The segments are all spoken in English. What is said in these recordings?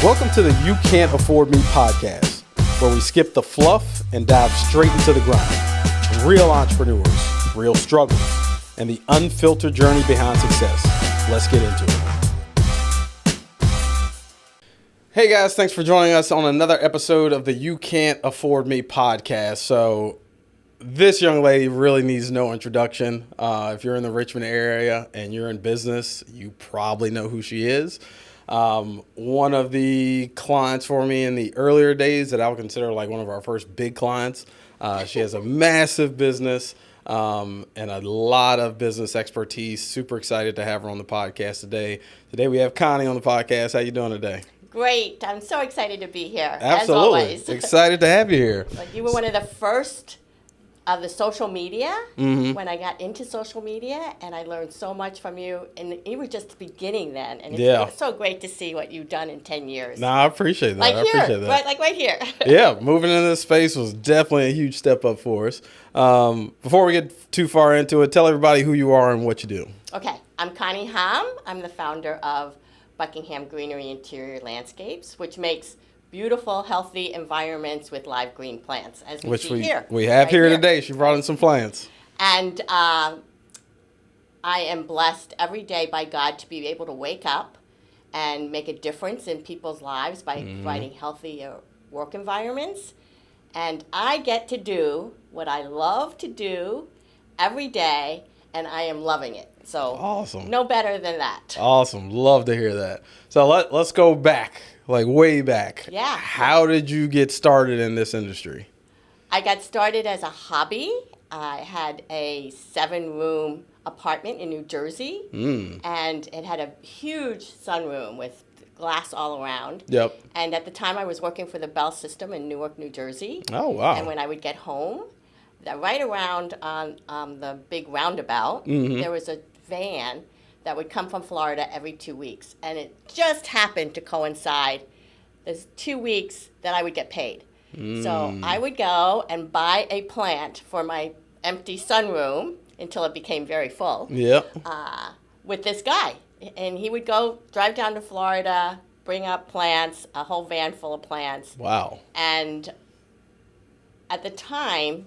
Welcome to the You Can't Afford Me podcast, where we skip the fluff and dive straight into the grind. Real entrepreneurs, real struggles, and the unfiltered journey behind success. Let's get into it. Hey guys, thanks for joining us on another episode of the You Can't Afford Me podcast. So this young lady really needs no introduction. If you're in the Richmond area and you're in business, you probably know who she is. One of the clients for me in the earlier days that I would consider like one of our first big clients. She has a massive business and a lot of business expertise. Super excited to have her on the podcast today. Today we have Connie on the podcast. How you doing today? Great. I'm so excited to be here. Absolutely. As always. Excited to have you here. Like you were one of the first of the social media when I got into social media, and I learned so much from you. And you were just beginning then, and it's so great to see what you've done in 10 years. No, I appreciate that. Like I here, appreciate that. right here. Yeah, moving into this space was definitely a huge step up for us. Before we get too far into it, tell everybody who you are and what you do. Okay, I'm Connie Hom. I'm the founder of Buckingham Greenery Interior Landscapes, which makes beautiful, healthy environments with live green plants, as we see here. We have right here today. She brought in some plants. And I am blessed every day by God to be able to wake up and make a difference in people's lives by providing healthy work environments. And I get to do what I love to do every day, and I am loving it. So awesome. No better than that. Awesome. Love to hear that. So let's go back. Like way back. Yeah. How did you get started in this industry? I got started as a hobby. I had a 7-room apartment in New Jersey, and it had a huge sunroom with glass all around. Yep. And at the time, I was working for the Bell System in Newark, New Jersey. Oh, wow. And when I would get home, right around on the big roundabout, there was a van that would come from Florida every 2 weeks. And it just happened to coincide. There's 2 weeks that I would get paid. So I would go and buy a plant for my empty sunroom until it became very full. Yep. With this guy. And he would go drive down to Florida, bring up plants, a whole van full of plants. Wow. And at the time,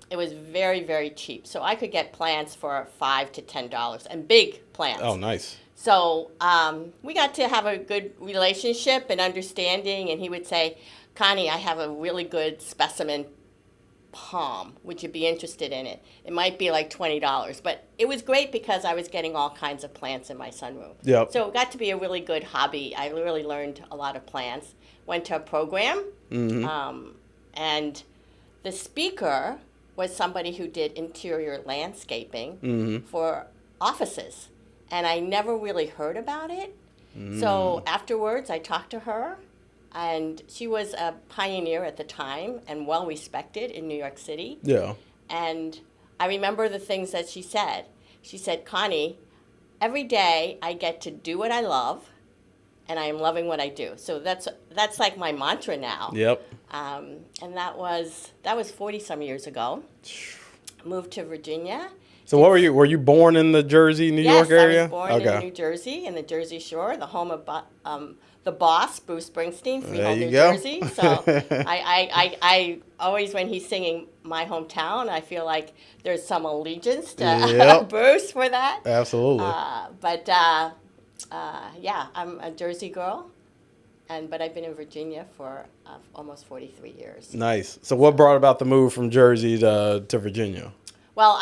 it was very, very cheap. So I could get plants for $5 to $10 and big plants. Oh, nice. So we got to have a good relationship and understanding. And he would say, Connie, I have a really good specimen palm. Would you be interested in it? It might be like $20. But it was great because I was getting all kinds of plants in my sunroom. Yep. So it got to be a really good hobby. I really learned a lot of plants. Went to a program. And the speaker was somebody who did interior landscaping for offices. And I never really heard about it. So afterwards, I talked to her. And she was a pioneer at the time and well respected in New York City. Yeah. And I remember the things that she said. She said, Connie, every day I get to do what I love, and I am loving what I do. So that's like my mantra now. Yep. And that was 40-some years ago. Moved to Virginia. So what were you born in the Jersey, New York area? Yes, I was born in New Jersey, in the Jersey Shore, the home of the boss, Bruce Springsteen, Freehold, New Jersey. So I always, when he's singing My Hometown, I feel like there's some allegiance to Bruce for that. Absolutely. Yeah, I'm a Jersey girl, but I've been in Virginia for almost 43 years. Nice. So what brought about the move from Jersey to Virginia? Well,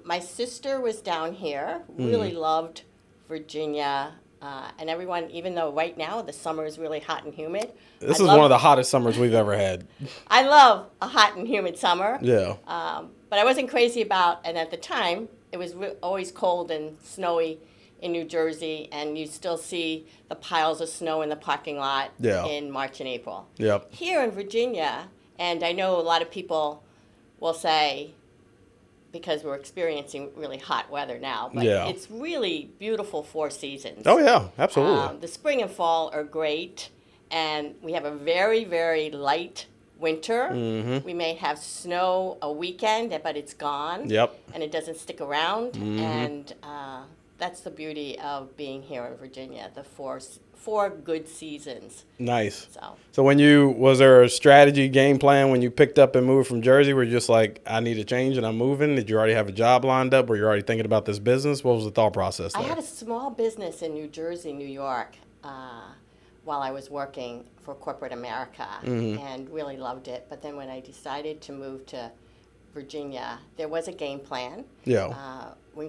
my sister was down here, really loved Virginia. And everyone, even though right now the summer is really hot and humid. This is one of the hottest summers we've ever had. I love a hot and humid summer. Yeah. But I wasn't crazy about, and at the time, it was always cold and snowy in New Jersey, and you still see the piles of snow in the parking lot in March and April. Yep. Here in Virginia, and I know a lot of people will say, because we're experiencing really hot weather now. But it's really beautiful 4 seasons. Oh, yeah, absolutely. The spring and fall are great, and we have a very, very light winter. We may have snow a weekend, but it's gone. Yep. And it doesn't stick around, and that's the beauty of being here in Virginia. The four good seasons. Nice. So Was there a strategy game plan when you picked up and moved from Jersey? Were you just like, I need a change and I'm moving? Did you already have a job lined up? Were you already thinking about this business? What was the thought process there? I had a small business in New Jersey, New York, while I was working for corporate America, and really loved it. But then when I decided to move to Virginia, there was a game plan. Yeah. We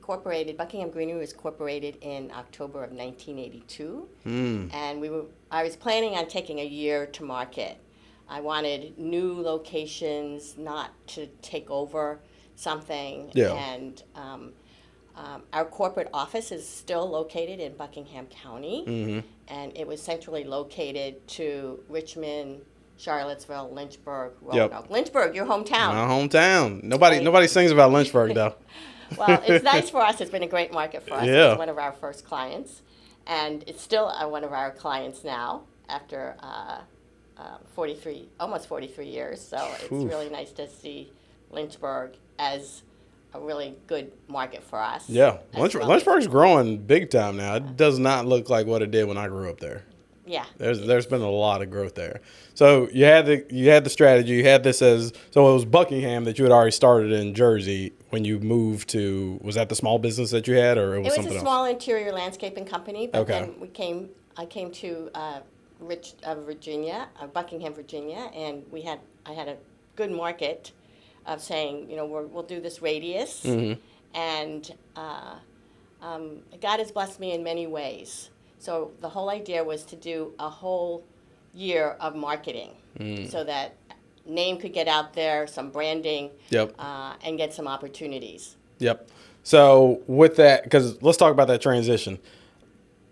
incorporated, Buckingham Greenery was incorporated in October of 1982, and I was planning on taking a year to market. I wanted new locations, not to take over something. Yeah. And our corporate office is still located in Buckingham County, and it was centrally located to Richmond, Charlottesville, Lynchburg, Roanoke. Yep. Lynchburg, your hometown. My hometown. Nobody sings about Lynchburg, though. Well, it's nice for us. It's been a great market for us. Yeah. It's one of our first clients, and it's still one of our clients now after almost 43 years. So it's really nice to see Lynchburg as a really good market for us. Yeah. Lynchburg's growing big time now. It does not look like what it did when I grew up there. Yeah. There's been a lot of growth there. So you had the strategy. You had this so it was Buckingham that you had already started in Jersey when you moved to. Was that the small business that you had, or it was something else? It was a small interior landscaping company, but Okay. then I came to Virginia, Buckingham, Virginia, and I had a good market of saying, we'll do this radius, and God has blessed me in many ways. So the whole idea was to do a whole year of marketing so that name could get out there, some branding, and get some opportunities. Yep. So with that, because let's talk about that transition.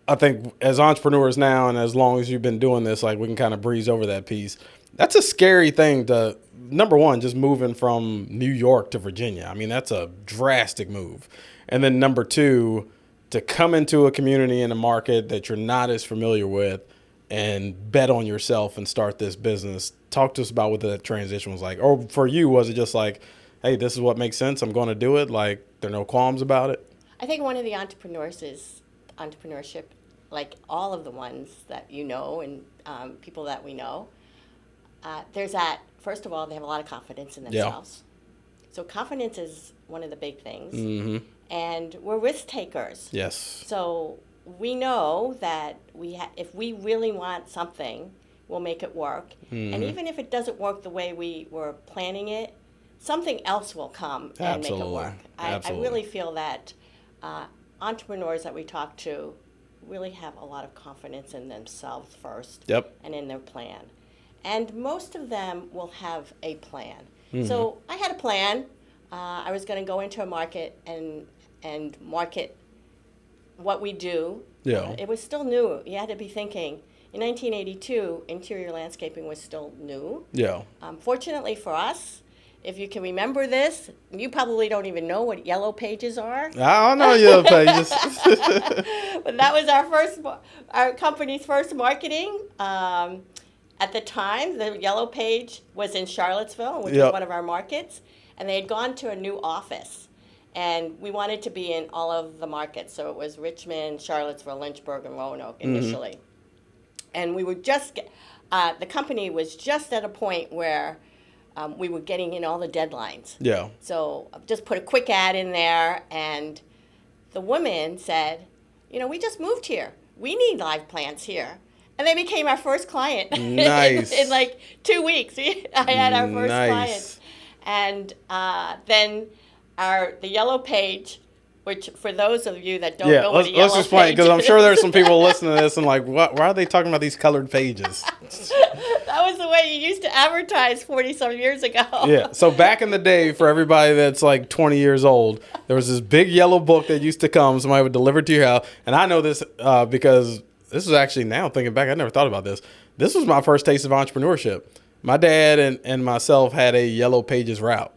I think as entrepreneurs now, and as long as you've been doing this, like we can kind of breeze over that piece. That's a scary thing to, number one, just moving from New York to Virginia. I mean, that's a drastic move. And then number two, to come into a community and a market that you're not as familiar with and bet on yourself and start this business. Talk to us about what that transition was like. Or for you, was it just like, hey, this is what makes sense, I'm going to do it? Like, there are no qualms about it? I think one of the entrepreneurs is entrepreneurship, like all of the ones that you know and people that we know. There's that, first of all, they have a lot of confidence in themselves. Yeah. So confidence is one of the big things. And we're risk takers. Yes. So we know that if we really want something, we'll make it work. And even if it doesn't work the way we were planning it, something else will come and make it work. I really feel that entrepreneurs that we talk to really have a lot of confidence in themselves first and in their plan. And most of them will have a plan. So I had a plan. I was going to go into a market and market what we do. Yeah. It was still new. You had to be thinking. In 1982, interior landscaping was still new. Yeah. Fortunately for us, if you can remember this, you probably don't even know what yellow pages are. I don't know yellow pages. But that was our company's first marketing. At the time, the yellow page was in Charlottesville, which is one of our markets, and they had gone to a new office. And we wanted to be in all of the markets. So it was Richmond, Charlottesville, Lynchburg, and Roanoke initially. And we were the company was just at a point where we were getting in all the deadlines. Yeah. So just put a quick ad in there, and the woman said, we just moved here. We need live plants here. And they became our first client. Nice. in like 2 weeks. I had our first client. And then the yellow page, which for those of you that don't know what a yellow page is. Let's explain, because I'm sure there's some people listening to this and like, why are they talking about these colored pages? That was the way you used to advertise 40-some years ago. Yeah, so back in the day, for everybody that's like 20 years old, there was this big yellow book that used to come. Somebody would deliver it to your house. And I know this because this is actually, now thinking back, I never thought about this. This was my first taste of entrepreneurship. My dad and myself had a yellow pages route.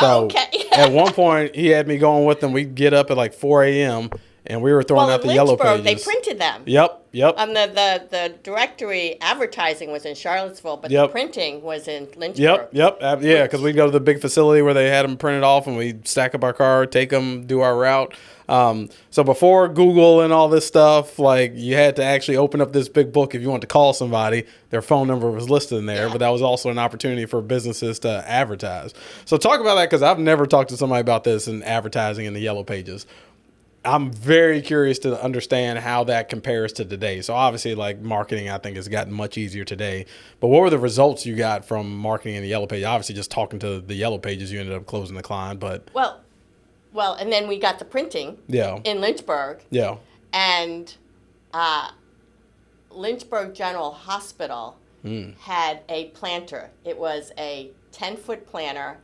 So at one point, he had me going with him. We'd get up at like 4 a.m. and we were throwing out the yellow Lynchburg, pages. they printed them. Yep. The directory advertising was in Charlottesville, but the printing was in Lynchburg. Yeah, because we'd go to the big facility where they had them printed off, and we'd stack up our car, take them, do our route. So before Google and all this stuff, like, you had to actually open up this big book if you wanted to call somebody. Their phone number was listed in there, but that was also an opportunity for businesses to advertise. So talk about that, because I've never talked to somebody about this in advertising in the yellow pages. I'm very curious to understand how that compares to today. So obviously, like, marketing, I think, has gotten much easier today. But what were the results you got from marketing in the yellow page? Obviously, just talking to the yellow pages, you ended up closing the client. But well, and then we got the printing. In Lynchburg. And Lynchburg General Hospital had a planter. It was a 10-foot planter.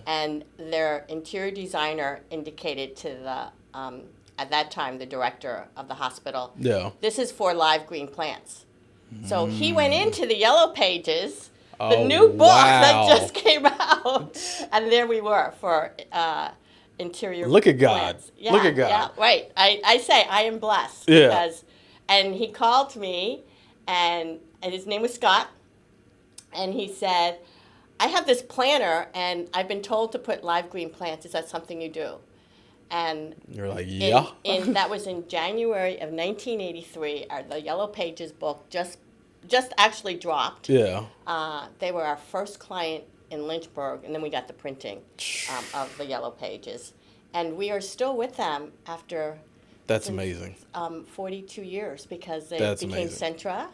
And their interior designer indicated to the at that time, the director of the hospital, this is for live green plants. So he went into the yellow pages, the new book that just came out, and there we were for interior Look at God. plants. Look at God. Yeah, right. I say I am blessed. Because, and he called me, and his name was Scott, and he said, I have this planter, and I've been told to put live green plants. Is that something you do? And you're like, yeah. That was in January of 1983. The Yellow Pages book just actually dropped. They were our first client in Lynchburg, and then we got the printing of the Yellow Pages. And we are still with them after... That's amazing. 42 years, because they became amazing. Centra.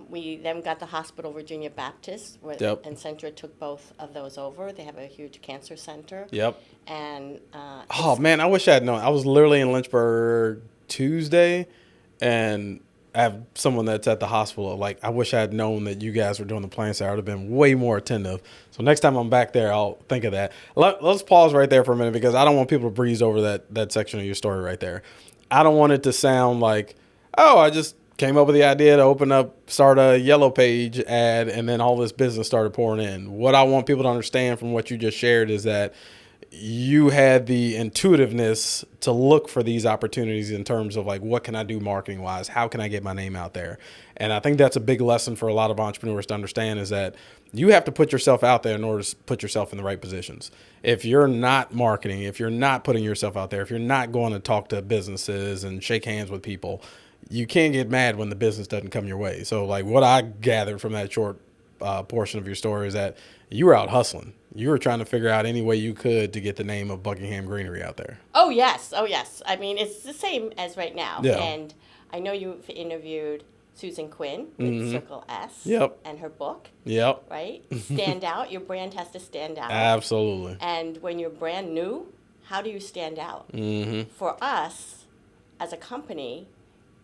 We then got the hospital, Virginia Baptist, and Centra took both of those over. They have a huge cancer center. And oh man, I wish I had known. I was literally in Lynchburg Tuesday, and I have someone that's at the hospital. Like, I wish I had known that you guys were doing the plants there. I would have been way more attentive. So next time I'm back there, I'll think of that. Let's pause right there for a minute, because I don't want people to breeze over that section of your story right there. I don't want it to sound like, oh, I just came up with the idea to start a yellow page ad, and then all this business started pouring in. What I want people to understand from what you just shared is that you had the intuitiveness to look for these opportunities in terms of, like, what can I do marketing wise? How can I get my name out there? And I think that's a big lesson for a lot of entrepreneurs to understand, is that you have to put yourself out there in order to put yourself in the right positions. If you're not marketing, if you're not putting yourself out there, if you're not going to talk to businesses and shake hands with people, you can't get mad when the business doesn't come your way. So, like, what I gathered from that short portion of your story is that you were out hustling. You were trying to figure out any way you could to get the name of Buckingham Greenery out there. Oh, yes. I mean, it's the same as right now. And I know you've interviewed Susan Quinn with Circle S and her book. Right? Stand out. Your brand has to stand out. Absolutely. And when you're brand new, how do you stand out? For us, as a company,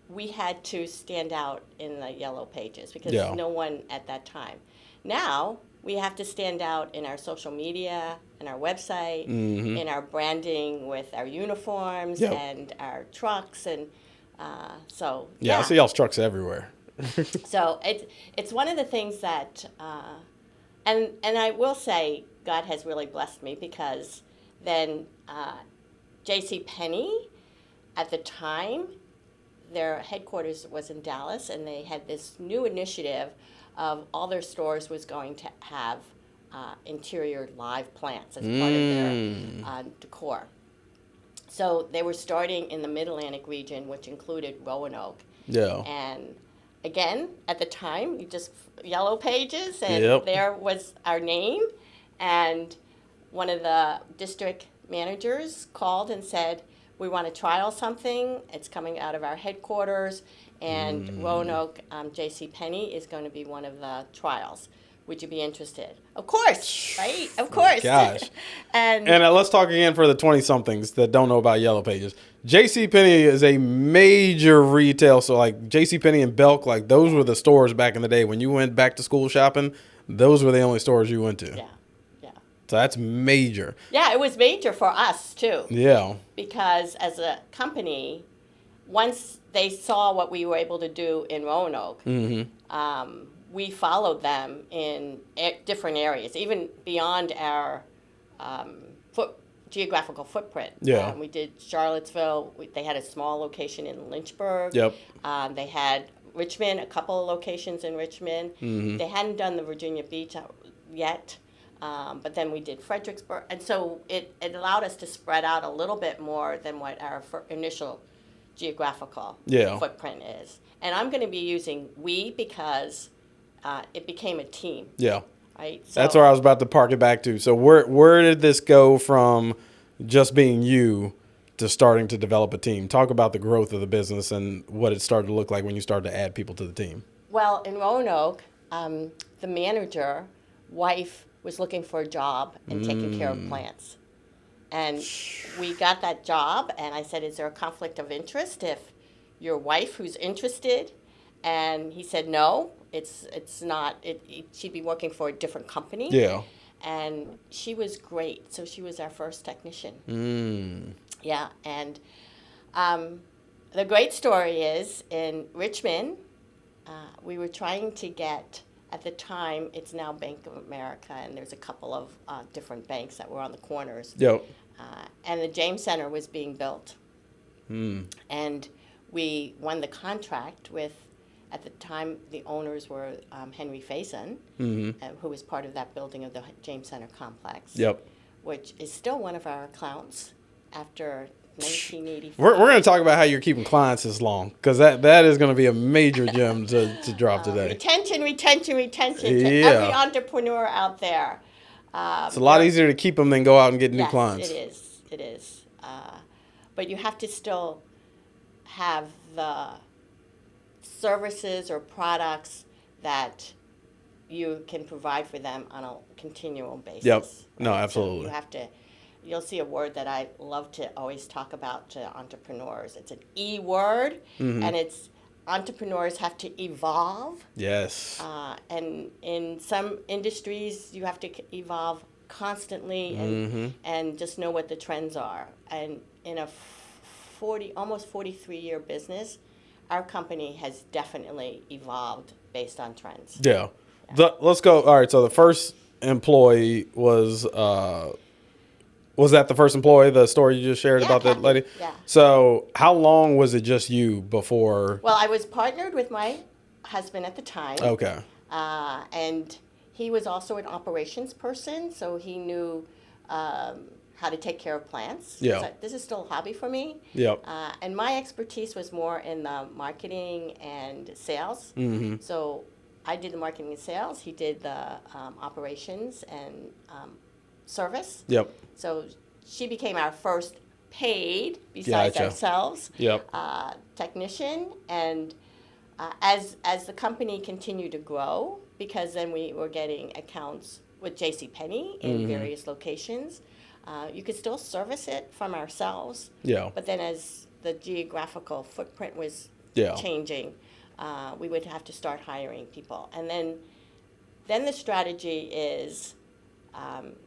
we had to stand out in the yellow pages, because no one at that time. Now, we have to stand out in our social media, in our website, in our branding with our uniforms and our trucks, and so I see y'all's trucks everywhere. So it's one of the things that, and I will say, God has really blessed me, because then J.C. Penney, at the time, their headquarters was in Dallas, and they had this new initiative of all their stores was going to have interior live plants as part of their decor. So they were starting in the Mid-Atlantic region, which included Roanoke. And again, at the time, you just yellow pages, and there was our name. And one of the district managers called and said, we want to trial something. It's coming out of our headquarters, and Roanoke, J.C. Penney is going to be one of the trials. Would you be interested? Of course, right? Of course. Gosh. and let's talk again for the 20-somethings that don't know about Yellow Pages. J.C. Penney is a major retail. So, like, J.C. Penney and Belk, like, those were the stores back in the day. When you went back to school shopping, those were the only stores you went to. So that's major. Yeah, it was major for us, too. Yeah. Because as a company, once they saw what we were able to do in Roanoke, we followed them in different areas, even beyond our geographical footprint. Yeah. We did Charlottesville. They had a small location in Lynchburg. Yep. They had Richmond, a couple of locations in Richmond. Mm-hmm. They hadn't done the Virginia Beach yet, but then we did Fredericksburg. And so it allowed us to spread out a little bit more than what our initial geographical footprint is. And I'm going to be using we because it became a team. Yeah. Right? So, that's where I was about to park it back to. So where did this go from just being you to starting to develop a team? Talk about the growth of the business and what it started to look like when you started to add people to the team. Well, in Roanoke, the manager wife was looking for a job and taking care of plants. And we got that job, and I said, is there a conflict of interest if your wife who's interested? And he said, no, it's not. She'd be working for a different company. Yeah. And she was great. So she was our first technician. Yeah. And the great story is in Richmond, we were trying to get, at the time, it's now Bank of America, and there's a couple of different banks that were on the corners. Yep. And the James Center was being built. And we won the contract with, at the time, the owners were Henry Faison, who was part of that building of the James Center complex. Yep. Which is still one of our accounts after 1985. We're going to talk about how you're keeping clients this long, because that is going to be a major gem to drop today. Retention to Yeah. every entrepreneur out there. It's a lot easier to keep them than go out and get new clients. It is. But you have to still have the services or products that you can provide for them on a continual basis. Yep. No, right? absolutely. So you have to. You'll see a word that I love to always talk about to entrepreneurs. It's an E word, and it's entrepreneurs have to evolve. Yes. And in some industries, you have to evolve constantly and just know what the trends are. And in a almost 43-year business, our company has definitely evolved based on trends. Yeah. Let's go. All right. So the first employee was that the first employee, the story you just shared about that lady? Yeah. So how long was it just you before? Well, I was partnered with my husband at the time. Okay. And he was also an operations person, so he knew how to take care of plants. Yeah. So this is still a hobby for me. Yep. And my expertise was more in the marketing and sales. So I did the marketing and sales. He did the operations and service. Yep. So she became our first paid, besides ourselves, technician. And as the company continued to grow, because then we were getting accounts with JCPenney in various locations, you could still service it from ourselves. Yeah. But then as the geographical footprint was changing, we would have to start hiring people. And then the strategy is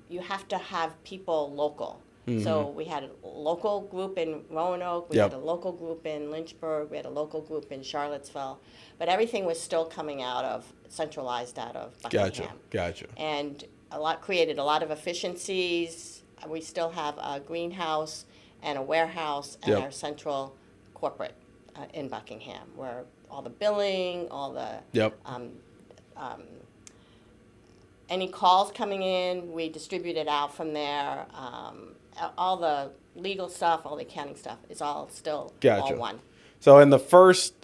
you have to have people local. So we had a local group in Roanoke, we had a local group in Lynchburg, we had a local group in Charlottesville, but everything was still coming centralized out of Buckingham. Gotcha. And created a lot of efficiencies. We still have a greenhouse and a warehouse and our central corporate in Buckingham, where all the billing, all the any calls coming in, we distribute it out from there. All the legal stuff, all the accounting stuff is all still all one. So in the first,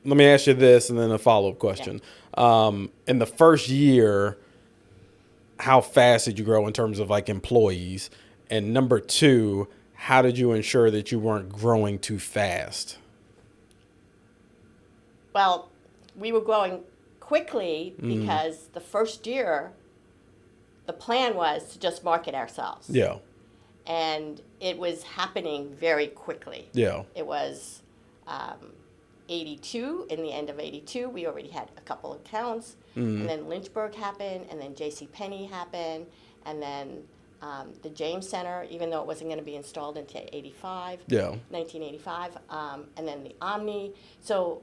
let me ask you this and then a follow-up question. In the first year, how fast did you grow in terms of like employees? And number two, how did you ensure that you weren't growing too fast? Well, we were growing quickly because the first year, the plan was to just market ourselves. Yeah. And it was happening very quickly. Yeah. It was 82. In the end of 82, we already had a couple of accounts. And then Lynchburg happened, and then JCPenney happened, and then the James Center, even though it wasn't going to be installed until 1985, and then the Omni. So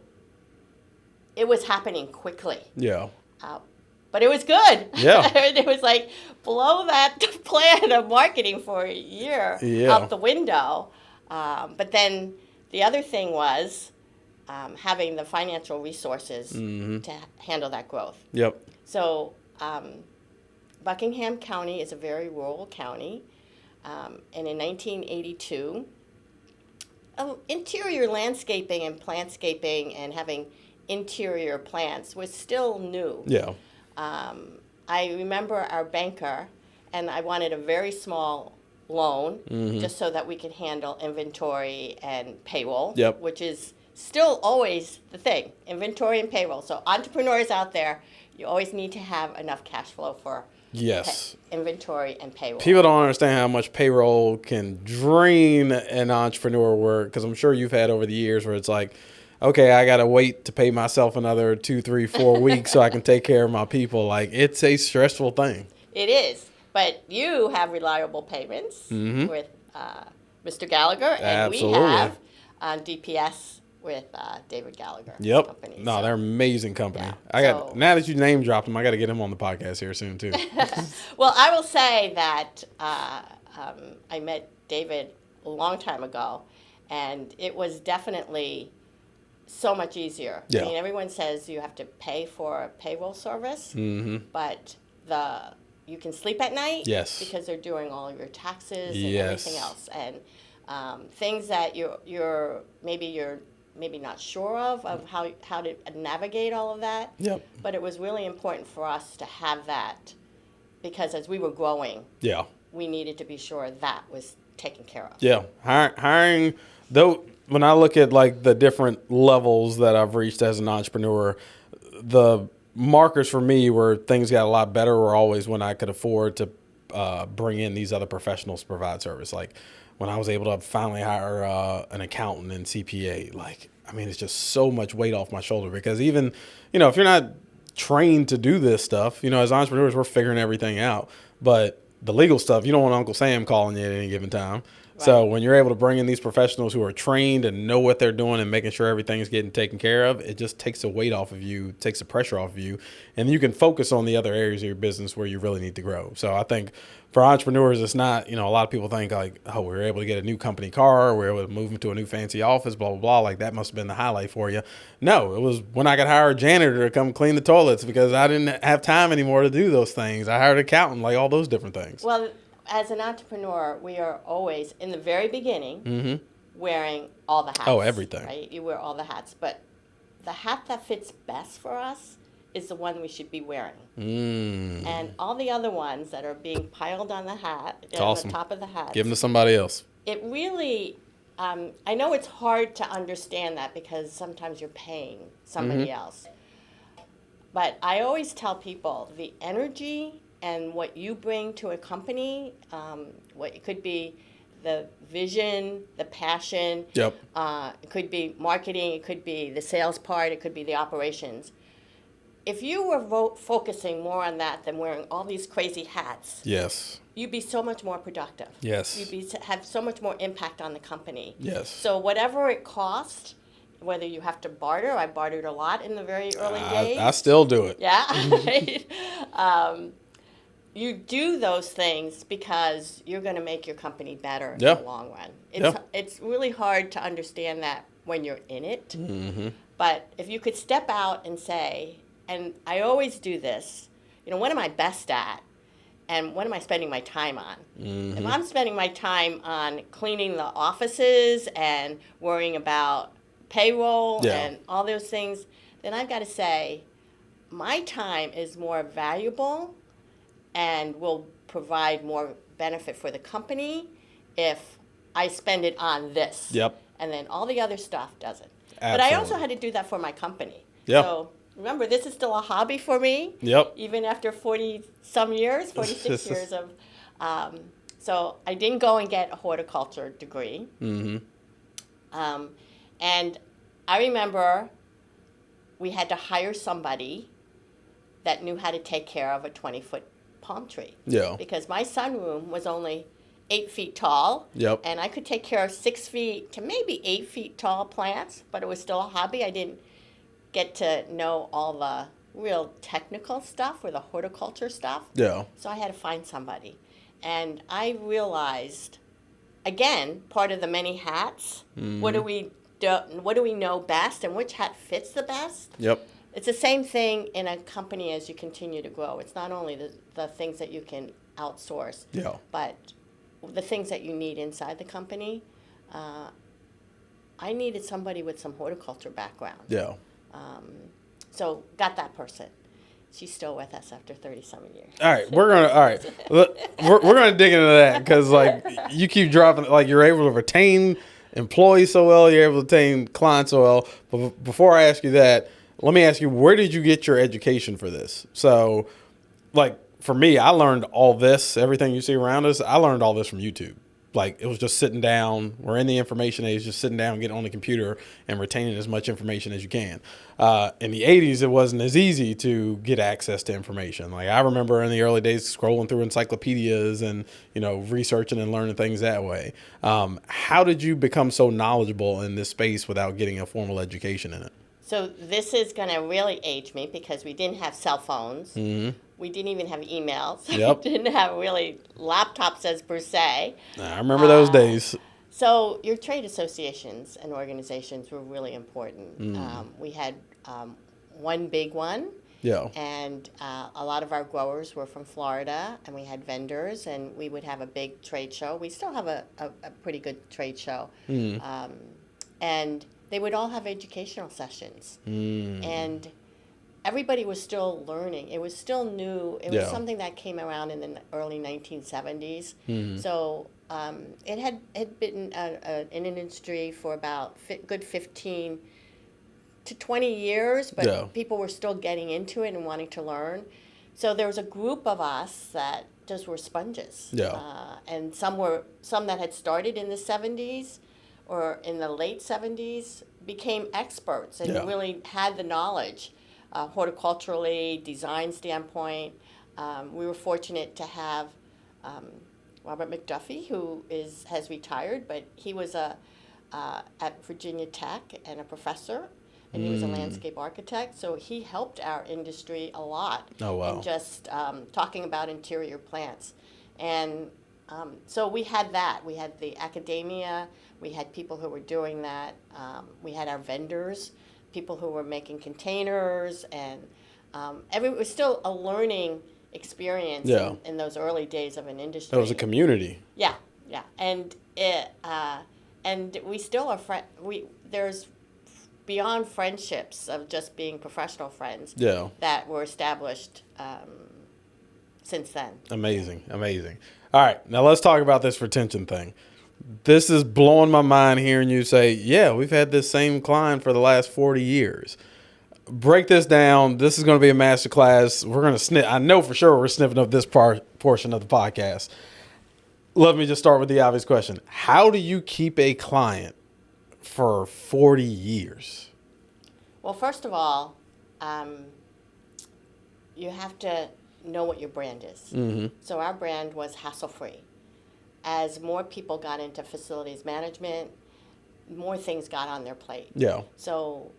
it was happening quickly. Yeah. But it was good. Yeah. It was like, blow that plan of marketing for a year out the window. But then the other thing was having the financial resources to handle that growth. Yep. So Buckingham County is a very rural county. And in 1982, interior landscaping and plantscaping and having interior plants was still new. Yeah. I remember our banker, and I wanted a very small loan just so that we could handle inventory and payroll, which is still always the thing, inventory and payroll. So entrepreneurs out there, you always need to have enough cash flow for inventory and payroll. People don't understand how much payroll can drain an entrepreneur work, because I'm sure you've had over the years where it's like, okay, I got to wait to pay myself another 2, 3, 4 weeks so I can take care of my people. Like, it's a stressful thing. It is. But you have reliable payments with Mr. Gallagher, and we have DPS with David Gallagher. Yep. Company, no, they're amazing company. Yeah. Now that you name dropped them, I got to get him on the podcast here soon too. Well, I will say that I met David a long time ago, and it was definitely so much easier. Yeah. I mean, everyone says you have to pay for a payroll service, but you can sleep at night because they're doing all of your taxes and everything else, and things that you're maybe not sure of how to navigate all of that. Yep. But it was really important for us to have that, because as we were growing, we needed to be sure that was taken care of. Yeah, hiring though. When I look at like the different levels that I've reached as an entrepreneur, the markers for me where things got a lot better were always when I could afford to bring in these other professionals to provide service. Like when I was able to finally hire an accountant and CPA, like, I mean, it's just so much weight off my shoulder, because even, if you're not trained to do this stuff, as entrepreneurs, we're figuring everything out. But the legal stuff, you don't want Uncle Sam calling you at any given time. Right. So when you're able to bring in these professionals who are trained and know what they're doing and making sure everything's getting taken care of, it just takes the weight off of you, takes the pressure off of you, and you can focus on the other areas of your business where you really need to grow. So I think for entrepreneurs, it's not, a lot of people think like, oh, we were able to get a new company car, we were able to move into a new fancy office, blah, blah, blah. Like that must have been the highlight for you. No, it was when I could hire a janitor to come clean the toilets because I didn't have time anymore to do those things. I hired an accountant, like all those different things. Well, as an entrepreneur, we are always, in the very beginning, wearing all the hats. Oh, everything. Right? You wear all the hats. But the hat that fits best for us is the one we should be wearing. And all the other ones that are being piled on the hat, on the top of the hat. Give them to somebody else. It really, I know it's hard to understand that because sometimes you're paying somebody else. But I always tell people the energy and what you bring to a company, what it could be the vision, the passion. Yep. It could be marketing. It could be the sales part. It could be the operations. If you were focusing more on that than wearing all these crazy hats, you'd be so much more productive. You'd have so much more impact on the company. So whatever it cost, whether you have to barter, I bartered a lot in the very early days. I still do it. Yeah. You do those things because you're going to make your company better in the long run. It's really hard to understand that when you're in it. But if you could step out and say, and I always do this, what am I best at? And what am I spending my time on? If I'm spending my time on cleaning the offices and worrying about payroll and all those things, then I've got to say, my time is more valuable and will provide more benefit for the company if I spend it on this. And then all the other stuff doesn't. But I also had to do that for my company. So remember, this is still a hobby for me. Even after 40-some years, 46 years of... so I didn't go and get a horticulture degree. And I remember we had to hire somebody that knew how to take care of a 20-foot palm tree. Because my sunroom was only 8 feet tall. And I could take care of 6 feet to maybe 8 feet tall plants, but it was still a hobby. I didn't get to know all the real technical stuff or the horticulture stuff. Yeah. So I had to find somebody. And I realized, again, part of the many hats, what do we know best and which hat fits the best? Yep. It's the same thing in a company as you continue to grow. It's not only the things that you can outsource, Yeah. but the things that you need inside the company. I needed somebody with some horticulture background. Yeah. So got that person. She's still with us after 30-some years. All right, we're gonna dig into that because like you keep dropping, like you're able to retain employees so well, you're able to retain clients so well. But before I ask you that, let me ask you, where did you get your education for this? So, like for me, I learned all this, everything you see around us. I learned all this from YouTube. Like it was just sitting down. We're in the information age, just sitting down, getting on the computer, and retaining as much information as you can. In the 80s, it wasn't as easy to get access to information. Like I remember in the early days scrolling through encyclopedias and researching and learning things that way. How did you become so knowledgeable in this space without getting a formal education in it? So this is going to really age me because we didn't have cell phones. Mm-hmm. We didn't even have emails. Yep. We didn't have really laptops as per se. I remember those days. So your trade associations and organizations were really important. We had one big one. Yeah. And a lot of our growers were from Florida, and we had vendors, and we would have a big trade show. We still have a pretty good trade show. And they would all have educational sessions. And everybody was still learning. It was still new. It was something that came around in the early 1970s. So it had been in an industry for about good 15 to 20 years, but people were still getting into it and wanting to learn. So there was a group of us that just were sponges. And some that had started in the 70s or in the late 70s became experts and really had the knowledge. Horticulturally, design standpoint. We were fortunate to have Robert McDuffie, who has retired, but he was at Virginia Tech and a professor, and he was a landscape architect. So he helped our industry a lot. Oh, wow. In just talking about interior plants. And so we had that. We had the academia. We had people who were doing that. We had our vendors, people who were making containers, and it was still a learning experience in those early days of an industry. It was a community. Yeah, and we still are there's beyond friendships of just being professional friends that were established since then. Amazing. All right, now let's talk about this retention thing. This is blowing my mind hearing you say, we've had this same client for the last 40 years. Break this down. This is going to be a master class. We're going to sniff. I know for sure we're sniffing up this portion of the podcast. Let me just start with the obvious question. How do you keep a client for 40 years? Well, first of all, you have to know what your brand is. So our brand was hassle-free. As more people got into facilities management, more things got on their plate. So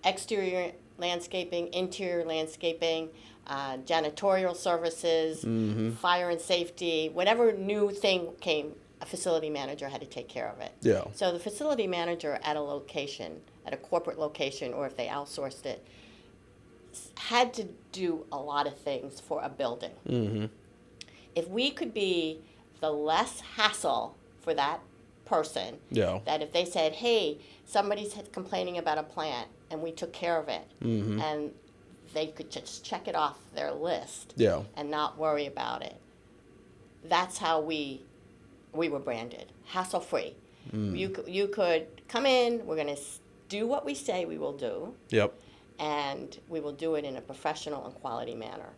exterior landscaping, interior landscaping, janitorial services, fire and safety, whatever new thing came, a facility manager had to take care of it. So the facility manager at a location, at a corporate location, or if they outsourced it, had to do a lot of things for a building. If we could be the less hassle for that person, that if they said, hey, somebody's complaining about a plant, and we took care of it, and they could just check it off their list and not worry about it. That's how we were branded, hassle-free. You could come in, we're going to do what we say we will do, and we will do it in a professional and quality manner.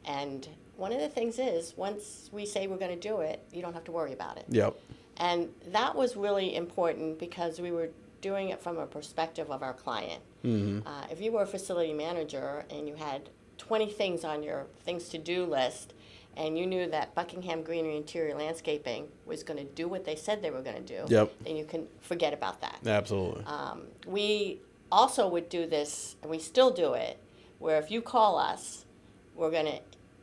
And one of the things is, once we say we're going to do it, you don't have to worry about it. And that was really important because we were doing it from a perspective of our client. If you were a facility manager and you had 20 things on your things to do list, and you knew that Buckingham Greenery Interior Landscaping was going to do what they said they were going to do, then you can forget about that. Absolutely. We also would do this, and we still do it, where if you call us, we're going to,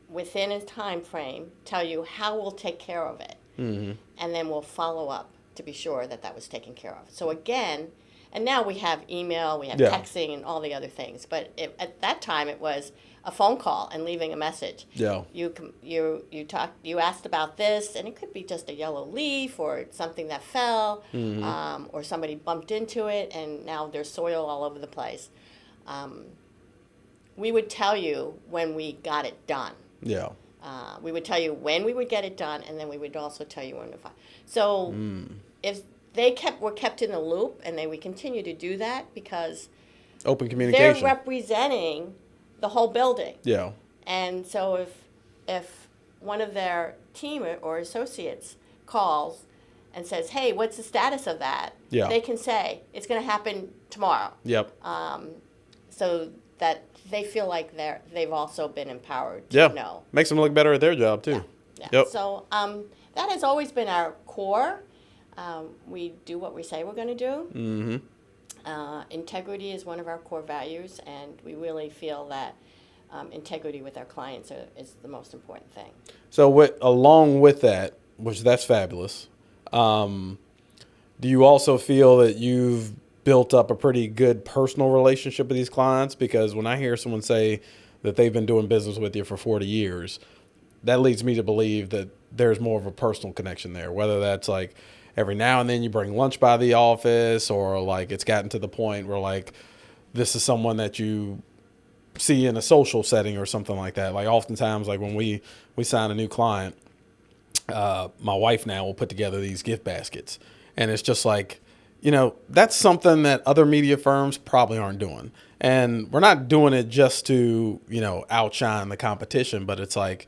within a time frame, tell you how we'll take care of it. And then we'll follow up to be sure that that was taken care of. So again, and now we have email, we have texting, and all the other things. But at that time, it was a phone call and leaving a message. Yeah. You asked about this, and it could be just a yellow leaf or something that fell, or somebody bumped into it, and now there's soil all over the place. We would tell you when we got it done. Yeah. We would tell you when we would get it done, and then we would also tell you when to file. So if they were kept in the loop, and we continue to do that because open communication. They're representing the whole building. Yeah. And so if one of their team or associates calls and says, "Hey, what's the status of that?" Yeah. They can say it's going to happen tomorrow. Yep. So that they feel like they've also been empowered to know. Makes them look better at their job too. Yeah. Yep. So that has always been our core. We do what we say we're going to do. Integrity is one of our core values, and we really feel that integrity with our clients is the most important thing. So along with that, which that's fabulous, do you also feel that you've built up a pretty good personal relationship with these clients? Because when I hear someone say that they've been doing business with you for 40 years, that leads me to believe that there's more of a personal connection there, whether that's like every now and then you bring lunch by the office, or like it's gotten to the point where like this is someone that you see in a social setting or something like that. Like oftentimes, like when we sign a new client, my wife now will put together these gift baskets, and it's just like, that's something that other media firms probably aren't doing. And we're not doing it just to, outshine the competition, but it's like,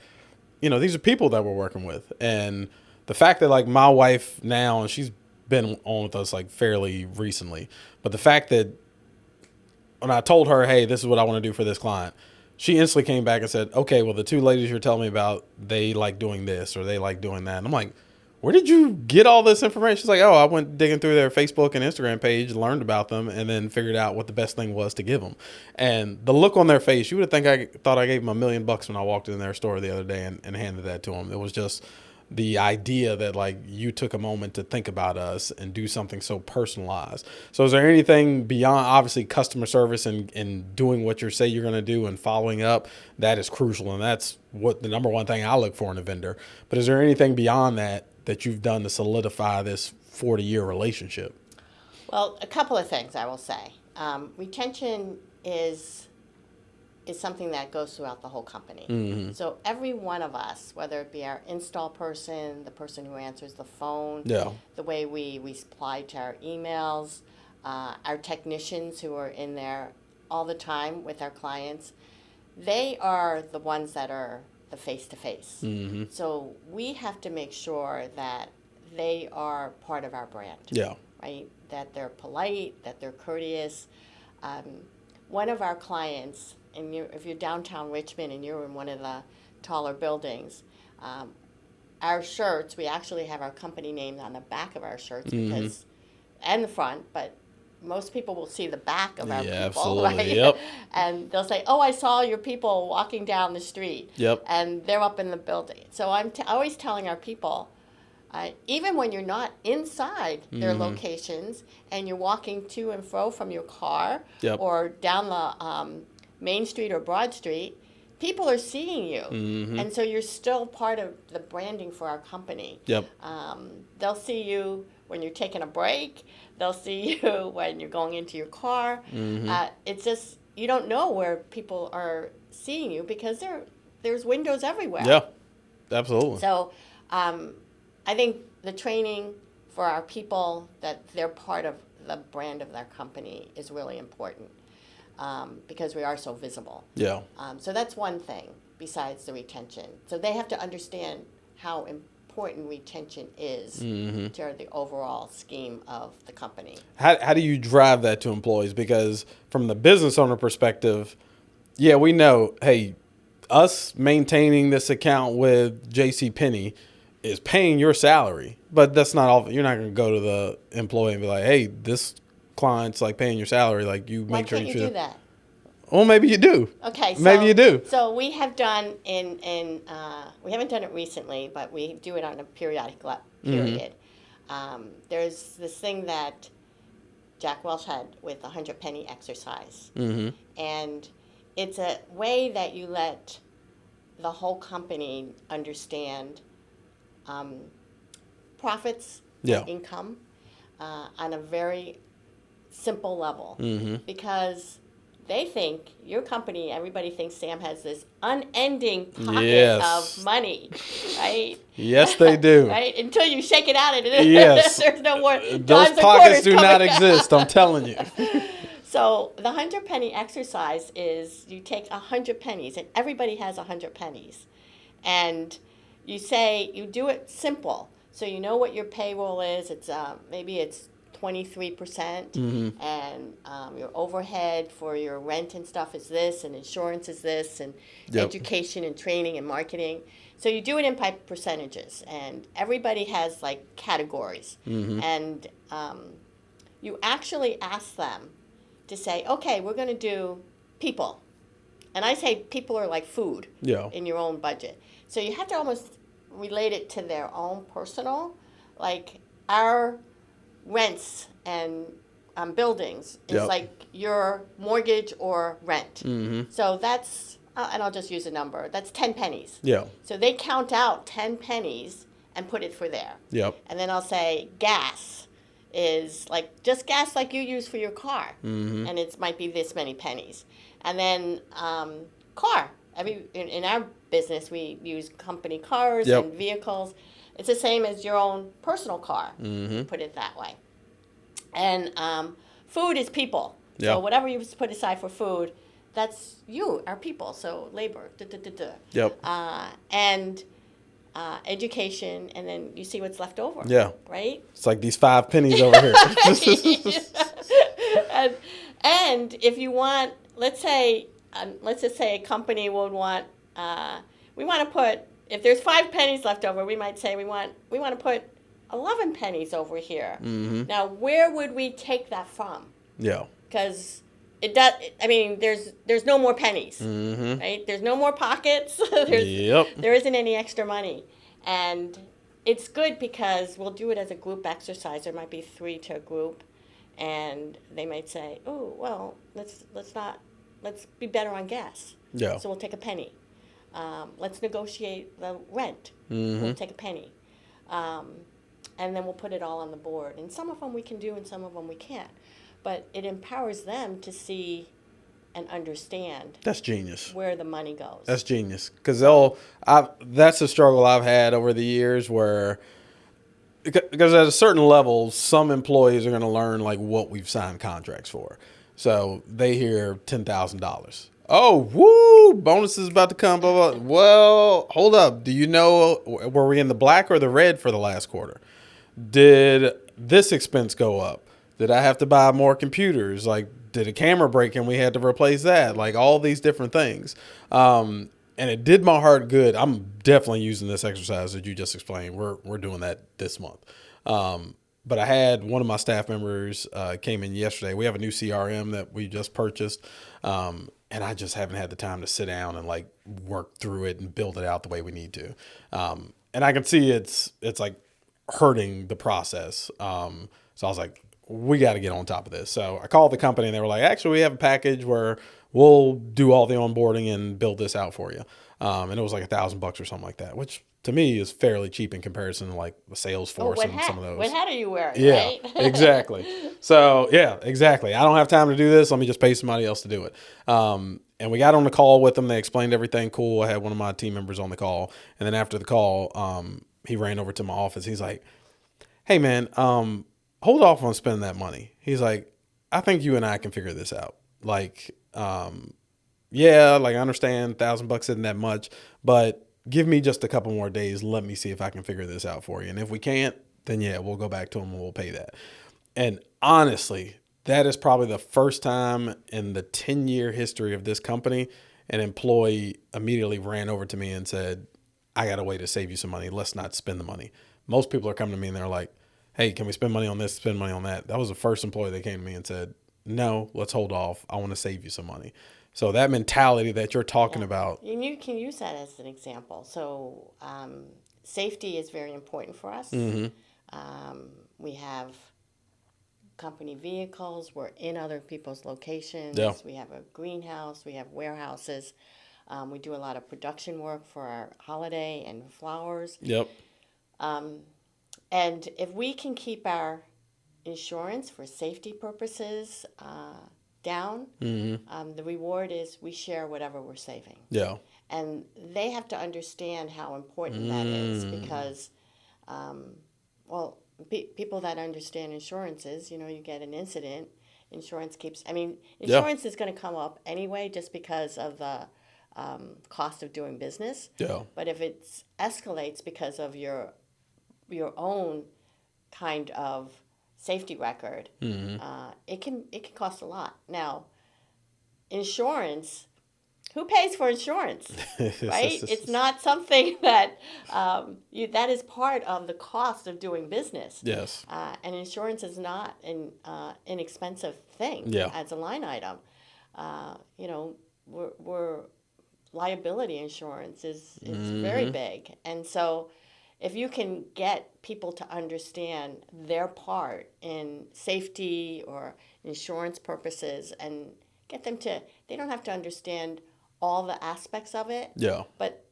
these are people that we're working with. And the fact that like my wife now, and she's been on with us like fairly recently, but the fact that when I told her, hey, this is what I want to do for this client, she instantly came back and said, okay, well, the two ladies you're telling me about, they like doing this or they like doing that. And I'm like, where did you get all this information? She's like, oh, I went digging through their Facebook and Instagram page, learned about them, and then figured out what the best thing was to give them. And the look on their face, you would have thought I gave them $1 million when I walked in their store the other day and handed that to them. It was just the idea that like you took a moment to think about us and do something so personalized. So is there anything beyond obviously customer service and doing what you say you're going to do and following up? That is crucial. And that's what the number one thing I look for in a vendor. But is there anything beyond that you've done to solidify this 40-year relationship? Well, a couple of things I will say. Retention is something that goes throughout the whole company. So every one of us, whether it be our install person, the person who answers the phone, the way we reply to our emails, our technicians who are in there all the time with our clients, they are the ones that are the face-to-face. So we have to make sure that they are part of our brand. Right? That they're polite, that they're courteous. One of our clients, and if you're downtown Richmond and you're in one of the taller buildings, our shirts, we actually have our company name on the back of our shirts because, and the front, but most people will see the back of our people, absolutely. Right? Yep. And they'll say, oh, I saw your people walking down the street. Yep. And they're up in the building. So I'm always telling our people, even when you're not inside their locations and you're walking to and fro from your car or down the Main Street or Broad Street, people are seeing you. And so you're still part of the branding for our company. They'll see you when you're taking a break. They'll see you when you're going into your car. It's just, you don't know where people are seeing you because there's windows everywhere. Yeah, absolutely. So I think the training for our people, that they're part of the brand of their company, is really important because we are so visible. So that's one thing besides the retention. So they have to understand how important retention is to the overall scheme of the company. How do you drive that to employees? Because from the business owner perspective, we know, hey, us maintaining this account with JCPenney is paying your salary, but that's not all. You're not going to go to the employee and be like, hey, this client's like paying your salary. Like, you make sure you do that? Well, maybe you do. Okay, so Maybe you do. So we have done we haven't done it recently, but we do it on a periodic period. There's this thing that Jack Welch had with the 100 penny exercise, and it's a way that you let the whole company understand profits and income on a very simple level, because they think your company, everybody thinks Sam has this unending pocket of money, right? Yes, they do. Right? Until you shake it out and there's no more. Those pockets do not exist, I'm telling you. So the 100 penny exercise is you take 100 pennies, and everybody has 100 pennies. And you do it simple. So you know what your payroll is. It's maybe it's 23%, and your overhead for your rent and stuff is this, and insurance is this, and education and training and marketing. So you do it in percentages, and everybody has like categories, and you actually ask them to say, okay, we're going to do people, and I say people are like food in your own budget. So you have to almost relate it to their own personal, like our rents and buildings is like your mortgage or rent. So that's, and I'll just use a number, that's 10 pennies. So they count out 10 pennies and put it for there. And then I'll say gas is like just gas like you use for your car. And it might be this many pennies. And then car. In our business, we use company cars and vehicles. It's the same as your own personal car, put it that way. And food is people. So whatever you put aside for food, that's you, our people. So labor, and education, and then you see what's left over. Right? It's like these 5 pennies over here. and if you want, let's just say a company would want, we want to put, if there's 5 pennies left over, we might say we want to put 11 pennies over here. Now, where would we take that from? Because it does. I mean, there's no more pennies, right? There's no more pockets. There isn't any extra money, and it's good because we'll do it as a group exercise. There might be 3 to a group, and they might say, "Oh, well, let's be better on gas. So we'll take a penny. Let's negotiate the rent. We'll take a penny." And then we'll put it all on the board. And some of them we can do and some of them we can't. But it empowers them to see and understand. That's genius. Where the money goes. That's genius. Because that's a struggle I've had over the years where, because at a certain level, some employees are going to learn like what we've signed contracts for. So they hear $10,000. Oh, woo! Bonus is about to come. Blah, blah. Well, hold up. Do you know, were we in the black or the red for the last quarter? Did this expense go up? Did I have to buy more computers? Like, did a camera break and we had to replace that? Like, all these different things. And it did my heart good. I'm definitely using this exercise that you just explained. We're doing that this month. But I had one of my staff members came in yesterday. We have a new CRM that we just purchased. And I just haven't had the time to sit down and like work through it and build it out the way we need to. And I can see it's like hurting the process. So I was like, we got to get on top of this. So I called the company and they were like, actually, we have a package where we'll do all the onboarding and build this out for you. And it was like $1,000 or something like that, which to me is fairly cheap in comparison to like the Salesforce and some of those. What hat are you wearing? Yeah, right? Exactly. So yeah, exactly. I don't have time to do this. Let me just pay somebody else to do it. And we got on the call with them. They explained everything cool. I had one of my team members on the call. And then after the call, he ran over to my office. He's like, hey man, hold off on spending that money. He's like, I think you and I can figure this out. Like, yeah, like I understand $1,000 isn't that much, but give me just a couple more days. Let me see if I can figure this out for you. And if we can't, then yeah, we'll go back to him and we'll pay that. And honestly, that is probably the first time in the 10-year history of this company, an employee immediately ran over to me and said, I got a way to save you some money. Let's not spend the money. Most people are coming to me and they're like, hey, can we spend money on this, spend money on that? That was the first employee that came to me and said, no, let's hold off. I want to save you some money. So that mentality that you're talking about. And you can use that as an example. So safety is very important for us. We have company vehicles. We're in other people's locations. Yeah. We have a greenhouse. We have warehouses. We do a lot of production work for our holiday and flowers. Yep. And if we can keep our insurance for safety purposes down, the reward is we share whatever we're saving. Yeah. And they have to understand how important that is because, people that understand insurances, you get an incident, insurance is going to come up anyway just because of the cost of doing business. Yeah. But if it escalates because of your own kind of safety record, it can cost a lot. Now, insurance, who pays for insurance, right? It's not something that that is part of the cost of doing business. Yes. And insurance is not an inexpensive thing as a line item. We're liability insurance is very big, and so if you can get people to understand their part in safety or insurance purposes and get them to, they don't have to understand all the aspects of it. Yeah. But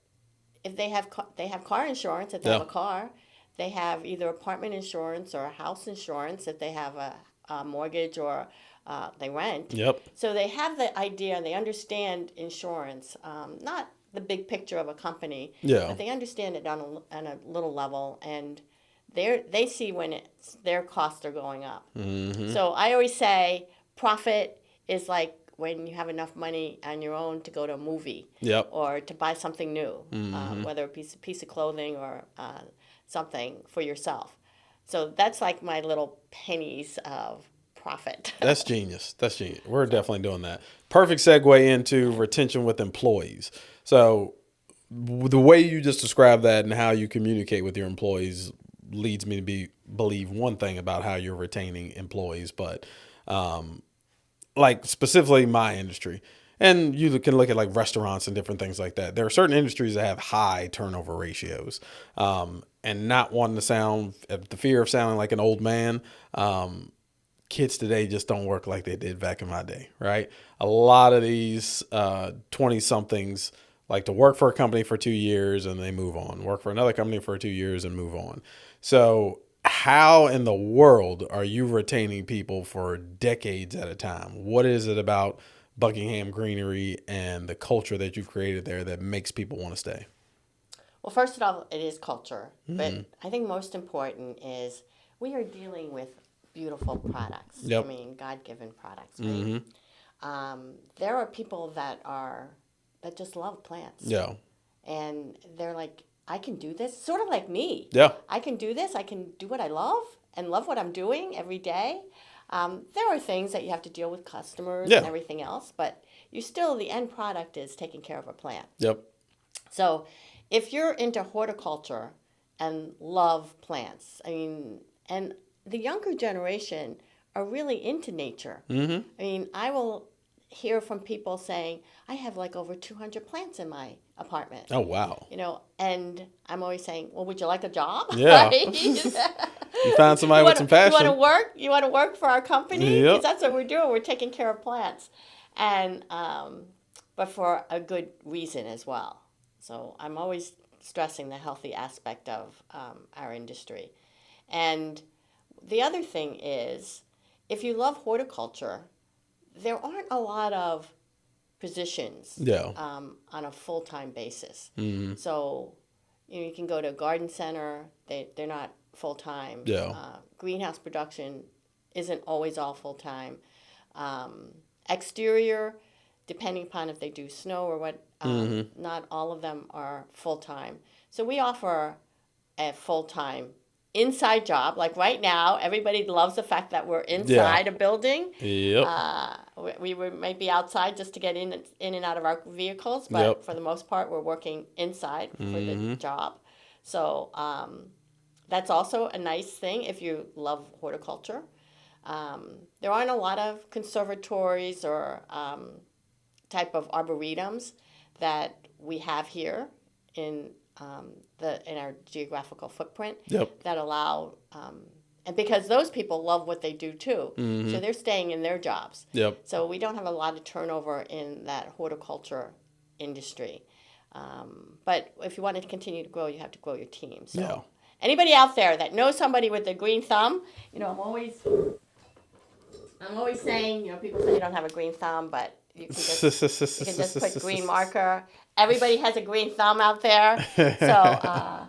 if they have car insurance, if they have a car, they have either apartment insurance or house insurance if they have a mortgage or they rent. Yep. So they have the idea and they understand insurance, not the big picture of a company, but they understand it on a little level, and they see when their costs are going up. So I always say profit is like when you have enough money on your own to go to a movie or to buy something new, whether a piece of clothing or something for yourself. So that's like my little pennies of profit. That's genius. We're definitely doing that. Perfect segue into retention with employees. So the way you just described that and how you communicate with your employees leads me to believe one thing about how you're retaining employees, but like specifically my industry. And you can look at like restaurants and different things like that. There are certain industries that have high turnover ratios. And not wanting to sound, the fear of sounding like an old man, kids today just don't work like they did back in my day, right? A lot of these 20-somethings like to work for a company for 2 years and they move on, work for another company for 2 years and move on. So how in the world are you retaining people for decades at a time? What is it about Buckingham Greenery and the culture that you've created there that makes people want to stay? Well, first of all, it is culture. But I think most important is we are dealing with beautiful products. Yep. I mean, God-given products, right? There are people that just love plants. Yeah. And they're like, I can do this. Sort of like me. Yeah. I can do this. I can do what I love and love what I'm doing every day. There are things that you have to deal with customers and everything else, but the end product is taking care of a plant. Yep. So if you're into horticulture and love plants, and the younger generation are really into nature. I will hear from people saying, I have like over 200 plants in my apartment. Oh, wow. And I'm always saying, well, would you like a job? Yeah. Right? You find somebody with some passion. You want to work for our company? Yep. Because that's what we're doing. We're taking care of plants. And, but for a good reason as well. So I'm always stressing the healthy aspect of our industry. And the other thing is, if you love horticulture, there aren't a lot of positions on a full-time basis. So you can go to a garden center. They're not full-time. Greenhouse production isn't always all full-time. Exterior, depending upon if they do snow or what, not all of them are full-time. So we offer a full-time inside job. Like right now, everybody loves the fact that we're inside a building. Yep. We might be outside just to get in and out of our vehicles, but for the most part, we're working inside for the job. So that's also a nice thing if you love horticulture. There aren't a lot of conservatories or type of arboretums that we have here in in our geographical footprint that allow and because those people love what they do too, so they're staying in their jobs. So we don't have a lot of turnover in that horticulture industry. But if you want to continue to grow, you have to grow your team. So anybody out there that knows somebody with a green thumb, I'm always saying, people say you don't have a green thumb, but you can just put green marker. Everybody has a green thumb out there. So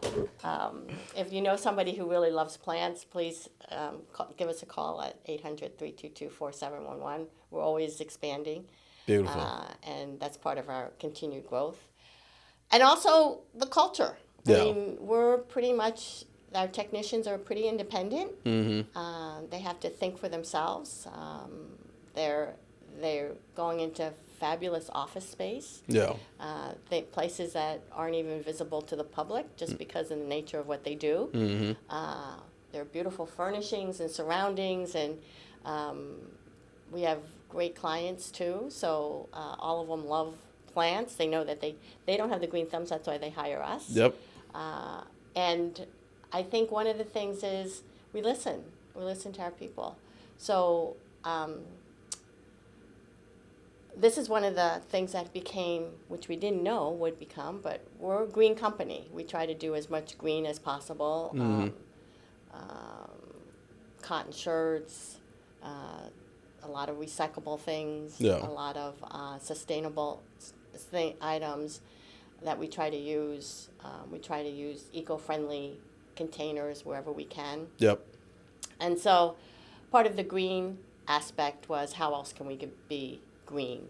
if you know somebody who really loves plants, please give us a call at 800-322-4711. We're always expanding. Beautiful. And that's part of our continued growth. And also the culture. I mean, we're pretty much, our technicians are pretty independent. They have to think for themselves. They're going into fabulous office space. Places that aren't even visible to the public just because of the nature of what they do. There are beautiful furnishings and surroundings, and we have great clients too. So all of them love plants. They know that they don't have the green thumbs. That's why they hire us. And I think one of the things is we listen. We listen to our people. So this is one of the things that became, which we didn't know would become, but we're a green company. We try to do as much green as possible. Cotton shirts, a lot of recyclable things, a lot of sustainable items that we try to use. We try to use eco-friendly containers wherever we can. And so part of the green aspect was how else can we be green?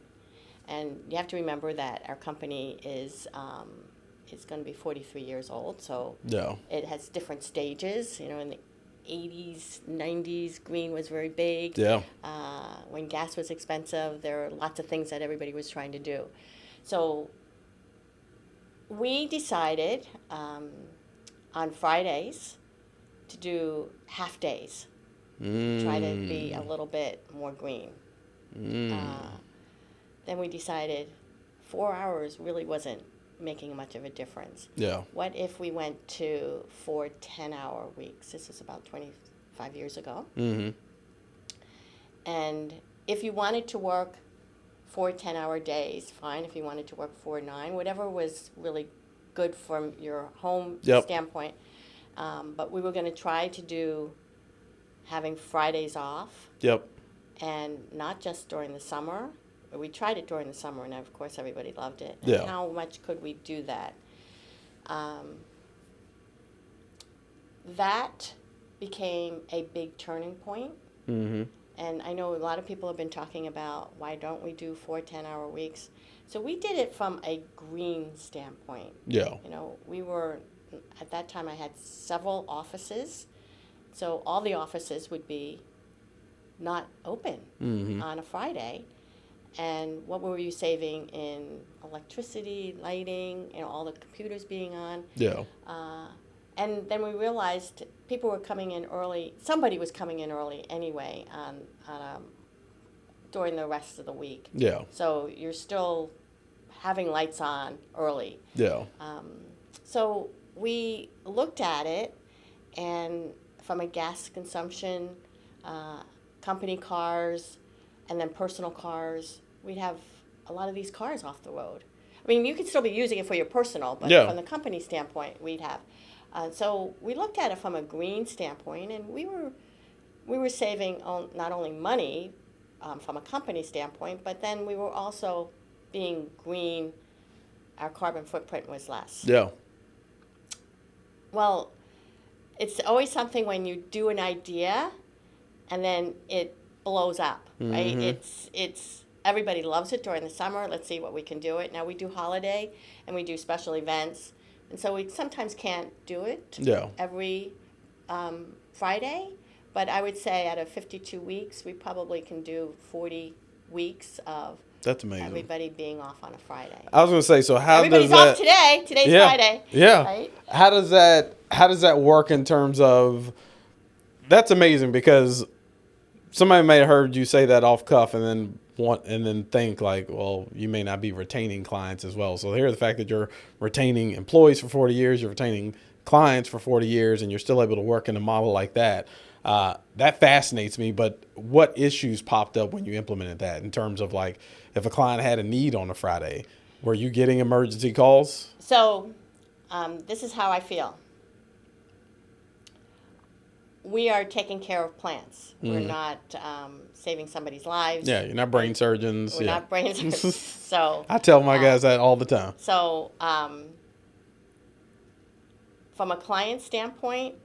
And you have to remember that our company is going to be 43 years old, so it has different stages. In the 80s, 90s, green was very big. When gas was expensive, there were lots of things that everybody was trying to do. So we decided on Fridays to do half days, try to be a little bit more green. Then we decided 4 hours really wasn't making much of a difference. What if we went to 4 10-hour weeks? This is about 25 years ago. And if you wanted to work 4 10-hour days, fine. If you wanted to work 4 9, whatever was really good from your home standpoint. But we were going to try to do having Fridays off. And not just during the summer. We tried it during the summer, and of course everybody loved it. And how much could we do that? That became a big turning point. And I know a lot of people have been talking about why don't we do 4 10-hour weeks. So we did it from a green standpoint. We were, at that time I had several offices. So all the offices would be not open on a Friday. And what were you saving in electricity, lighting, all the computers being on? And then we realized people were coming in early. Somebody was coming in early anyway during the rest of the week. So you're still having lights on early. So we looked at it, and from a gas consumption, company cars, and then personal cars, we'd have a lot of these cars off the road. I mean, you could still be using it for your personal, but from the company standpoint, we'd have. So we looked at it from a green standpoint, and we were saving not only money from a company standpoint, but then we were also being green. Our carbon footprint was less. Well, it's always something when you do an idea, and then it blows up, right? It's everybody loves it during the summer. Let's see what we can do it. Now we do holiday and we do special events, and so we sometimes can't do it every Friday. But I would say out of 52 weeks, we probably can do 40 weeks of That's amazing. Everybody being off on a Friday. I was going to say, so how Everybody's does that... off today. Today's Friday. Right? How does that work in terms of... That's amazing because somebody may have heard you say that off cuff and then think like, well, you may not be retaining clients as well. So here's the fact that you're retaining employees for 40 years, you're retaining clients for 40 years, and you're still able to work in a model like that. That fascinates me. But what issues popped up when you implemented that in terms of like if a client had a need on a Friday? Were you getting emergency calls? So this is how I feel. We are taking care of plants. We're not saving somebody's lives. Yeah, you're not brain surgeons. We're not brain surgeons. So I tell my guys that all the time. So from a client standpoint,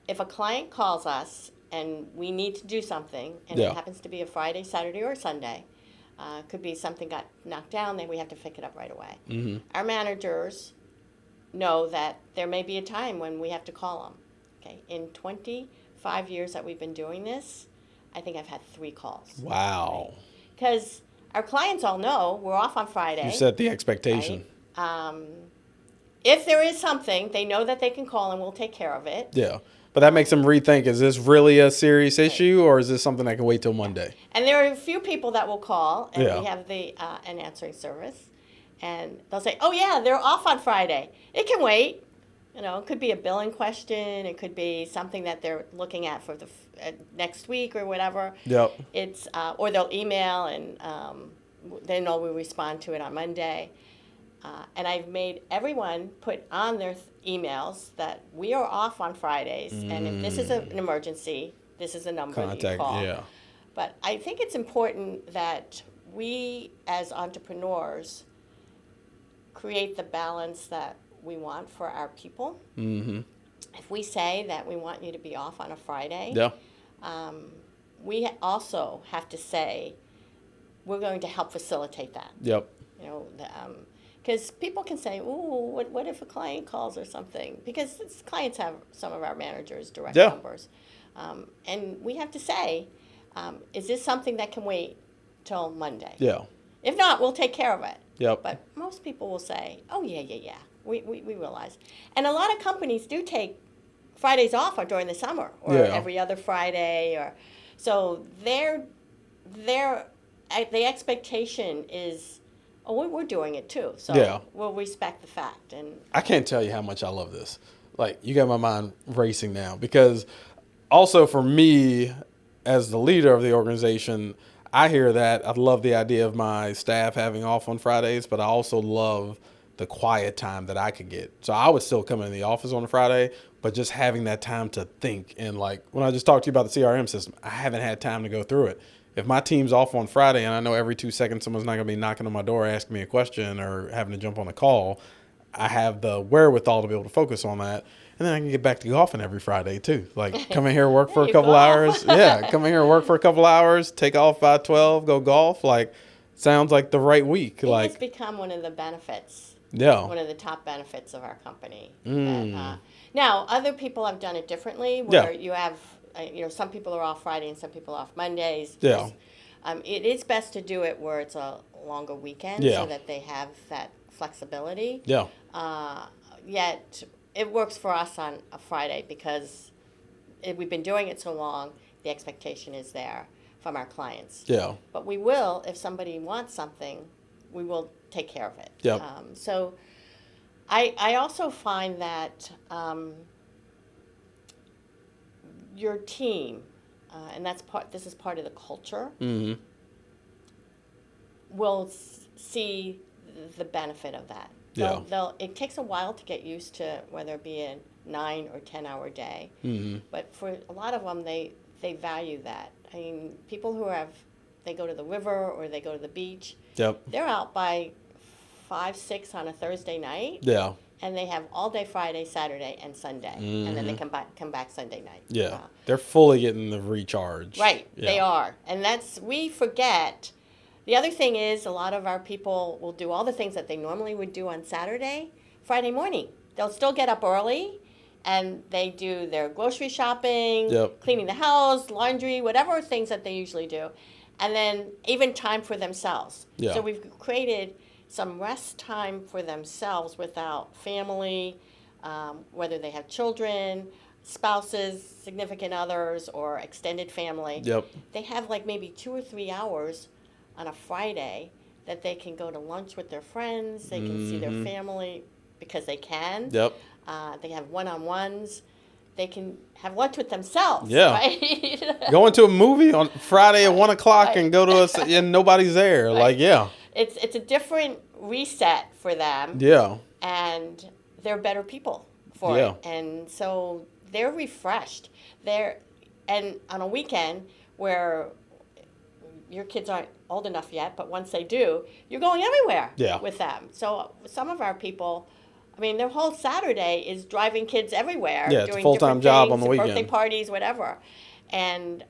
if a client calls us and we need to do something, and it happens to be a Friday, Saturday, or Sunday, could be something got knocked down, then we have to pick it up right away. Our managers know that there may be a time when we have to call them. Okay, in 25 years that we've been doing this, I think I've had 3 calls. Wow. Because our clients all know we're off on Friday. You set the expectation. Right? If there is something, they know that they can call and we'll take care of it. Yeah. But that makes them rethink, is this really a serious issue or is this something that can wait till Monday? And there are a few people that will call, and we have an answering service. And they'll say, oh, yeah, they're off on Friday. It can wait. You know, it could be a billing question. It could be something that they're looking at for the next week or whatever. Yep. It's or they'll email and they know we'll respond to it on Monday. And I've made everyone put on their emails that we are off on Fridays, and if this is an emergency, this is the number that you call. Yeah. But I think it's important that we, as entrepreneurs, create the balance that we want for our people. If we say that we want you to be off on a Friday, we also have to say we're going to help facilitate that. Yep. You know, because people can say, "Ooh, what if a client calls or something?" Because clients have some of our managers' direct numbers, and we have to say, "Is this something that can wait till Monday?" Yeah. If not, we'll take care of it. Yep. But most people will say, "Oh yeah. We realize," and a lot of companies do take Fridays off or during the summer or every other Friday, or so the expectation is, oh, we're doing it too, so we'll respect the fact. And I can't tell you how much I love this. Like, you got my mind racing now, because also for me as the leader of the organization, I hear that. I love the idea of my staff having off on Fridays, but I also love the quiet time that I could get. So I would still come in the office on a Friday, but just having that time to think. And like when I just talked to you about the CRM system, I haven't had time to go through it. If my team's off on Friday and I know every 2 seconds someone's not going to be knocking on my door asking me a question or having to jump on a call, I have the wherewithal to be able to focus on that. And then I can get back to golfing every Friday too. Like, come in here, work for a couple hours. Yeah, come in here, work for a couple hours, take off by 12, go golf. Like, sounds like the right week. It's become one of the benefits. Yeah. One of the top benefits of our company. Now, other people have done it differently, where you have, some people are off Friday and some people are off Mondays. Yeah. It is best to do it where it's a longer weekend so that they have that flexibility. Yeah. Yet it works for us on a Friday because we've been doing it so long, the expectation is there from our clients. Yeah. But we will, if somebody wants something, we will take care of it. Yep. So I also find that your team, and this is part of the culture, will see the benefit of that. It takes a while to get used to whether it be a 9 or 10 hour day, but for a lot of them, they value that. I mean, people who they go to the river or they go to the beach, they're out by 5, 6 on a Thursday night. Yeah. And they have all day Friday, Saturday, and Sunday, and then they come back Sunday night. Yeah, they're fully getting the recharge. Right, they are, and we forget. The other thing is, a lot of our people will do all the things that they normally would do on Saturday, Friday morning. They'll still get up early, and they do their grocery shopping, cleaning the house, laundry, whatever things that they usually do, and then even time for themselves. Yeah. So we've created some rest time for themselves without family, whether they have children. spouses, significant others, or extended family. Yep. They have like maybe 2 or 3 hours on a Friday that they can go to lunch with their friends. They can see their family because they can. Yep. They have one-on-ones. They can have lunch with themselves. Yeah. Right? Going to a movie on Friday at 1 o'clock Right. and go to us and nobody's there. Right. Like, yeah. It's a different reset for them. Yeah. And they're better people for Yeah. it. And so they're refreshed. And on a weekend where your kids aren't old enough yet, but once they do, you're going everywhere with them. So some of our people, I mean, their whole Saturday is driving kids everywhere. Yeah, it's a doing full-time different job things, on the weekend. Birthday parties, whatever. And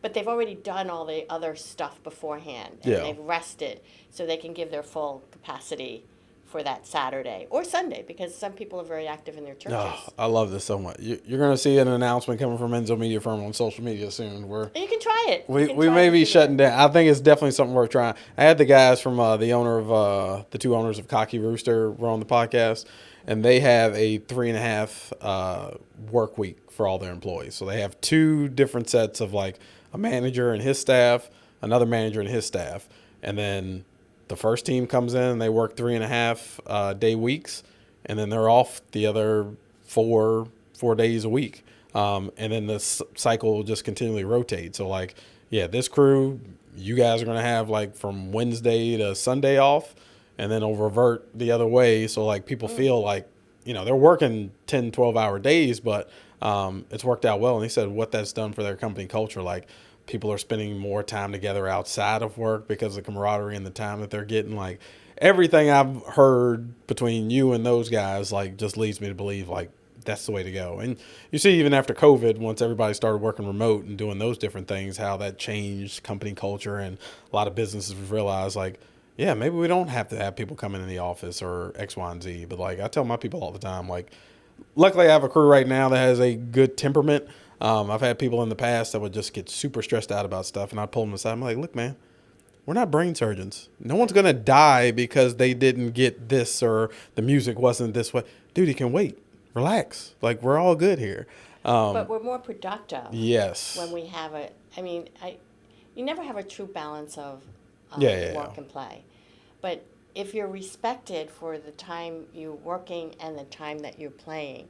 but they've already done all the other stuff beforehand. And they've rested so they can give their full capacity for that Saturday or Sunday, because some people are very active in their churches. Oh, I love this so much. You're going to see an announcement coming from Enzo Media Firm on social media soon. And you can try it. We may be shutting down. I think it's definitely something worth trying. I had the guys from the two owners of Cocky Rooster were on the podcast, and they have a 3.5 work week for all their employees. So they have 2 different sets of like a manager and his staff, another manager and his staff, and then the first team comes in and they work 3.5 day weeks, and then they're off the other 4 days a week. And then the cycle will just continually rotate. So like, yeah, this crew, you guys are going to have like from Wednesday to Sunday off, and then it'll revert the other way. So like people feel like, they're working 10, 12-hour days, but it's worked out well. And he said what that's done for their company culture, like people are spending more time together outside of work because of the camaraderie and the time that they're getting. Like everything I've heard between you and those guys, like just leads me to believe like that's the way to go. And you see, even after COVID, once everybody started working remote and doing those different things, how that changed company culture. And a lot of businesses realized like, yeah, maybe we don't have to have people coming in the office or X, Y, and Z. But like I tell my people all the time, like, luckily I have a crew right now that has a good temperament. I've had people in the past that would just get super stressed out about stuff, and I'd pull them aside. I'm like, look, man, we're not brain surgeons. No one's going to die because they didn't get this or the music wasn't this way. Dude, you can wait. Relax. Like, we're all good here. But we're more productive. Yes. When we have you never have a true balance of work and play. But if you're respected for the time you're working and the time that you're playing,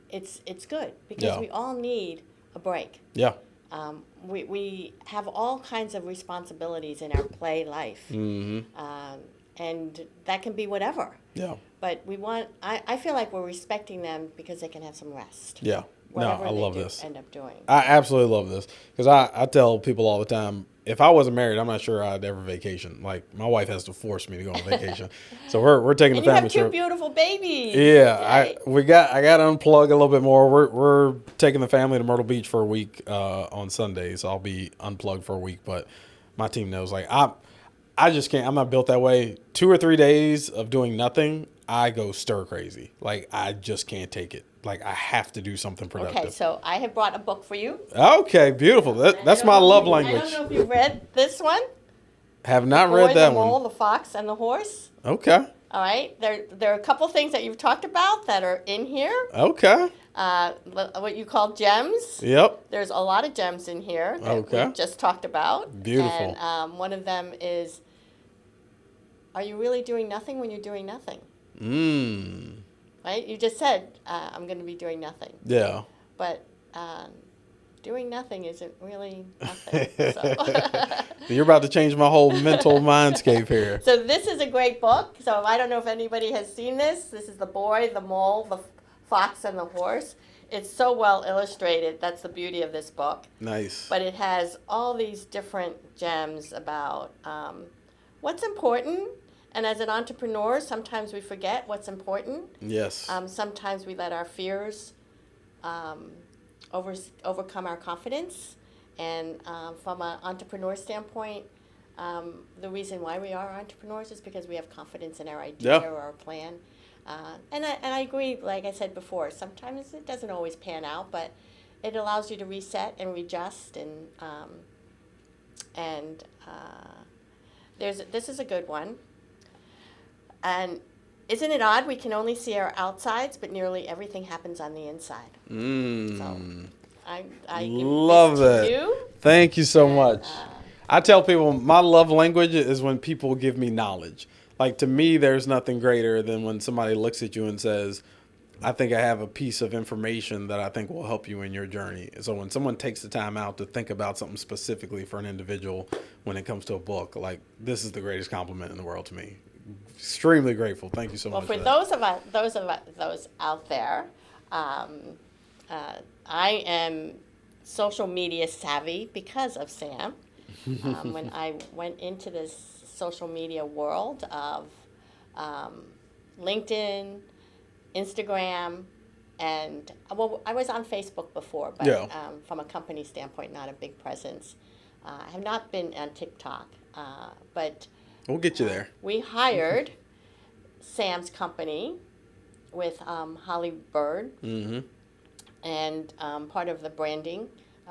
it's good because we all need a break. Yeah. We have all kinds of responsibilities in our play life, and that can be whatever. Yeah. But I feel like we're respecting them because they can have some rest. Yeah. Whatever I love they this. end up doing. I absolutely love this because I tell people all the time, if I wasn't married, I'm not sure I'd ever vacation. Like my wife has to force me to go on vacation, so we're taking And the family you have 2 trip. beautiful babies. Yeah, right? I got to unplug a little bit more. We're taking the family to Myrtle Beach for a week on Sunday, so I'll be unplugged for a week. But my team knows, like I just can't. I'm not built that way. 2 or 3 days of doing nothing, I go stir crazy. Like I just can't take it. Like I have to do something productive. Okay, so I have brought a book for you. Okay, beautiful. That's my love language. I don't know if you've read this one. Have not read that The Mole, one. the Fox, and the Horse. Okay. All right. There are a couple things that you've talked about that are in here. Okay. What you call gems. Yep. There's a lot of gems in here that we just talked about. Beautiful. And one of them is, are you really doing nothing when you're doing nothing? Right? You just said, I'm going to be doing nothing. Yeah. But doing nothing isn't really nothing. So. You're about to change my whole mental mindscape here. So this is a great book. So I don't know if anybody has seen this. This is The Boy, the Mole, the Fox, and the Horse. It's so well illustrated. That's the beauty of this book. Nice. But it has all these different gems about what's important. And as an entrepreneur, sometimes we forget what's important. Yes. Sometimes we let our fears overcome our confidence. And from an entrepreneur standpoint, the reason why we are entrepreneurs is because we have confidence in our idea or our plan. And I agree, like I said before, sometimes it doesn't always pan out, but it allows you to reset and readjust. And this is a good one. And isn't it odd? We can only see our outsides, but nearly everything happens on the inside. So I give Love this to that. you. Thank you so And, much. I tell people my love language is when people give me knowledge. Like, to me, there's nothing greater than when somebody looks at you and says, I think I have a piece of information that I think will help you in your journey. So when someone takes the time out to think about something specifically for an individual when it comes to a book, like, this is the greatest compliment in the world to me. Extremely grateful. Thank you so well, much for that. those out there, I am social media savvy because of Sam. When I went into this social media world of LinkedIn, Instagram, and well, I was on Facebook before, but Yeah. From a company standpoint, not a big presence. I have not been on TikTok, but We'll get you there. we hired Sam's company with Holly Bird and part of the branding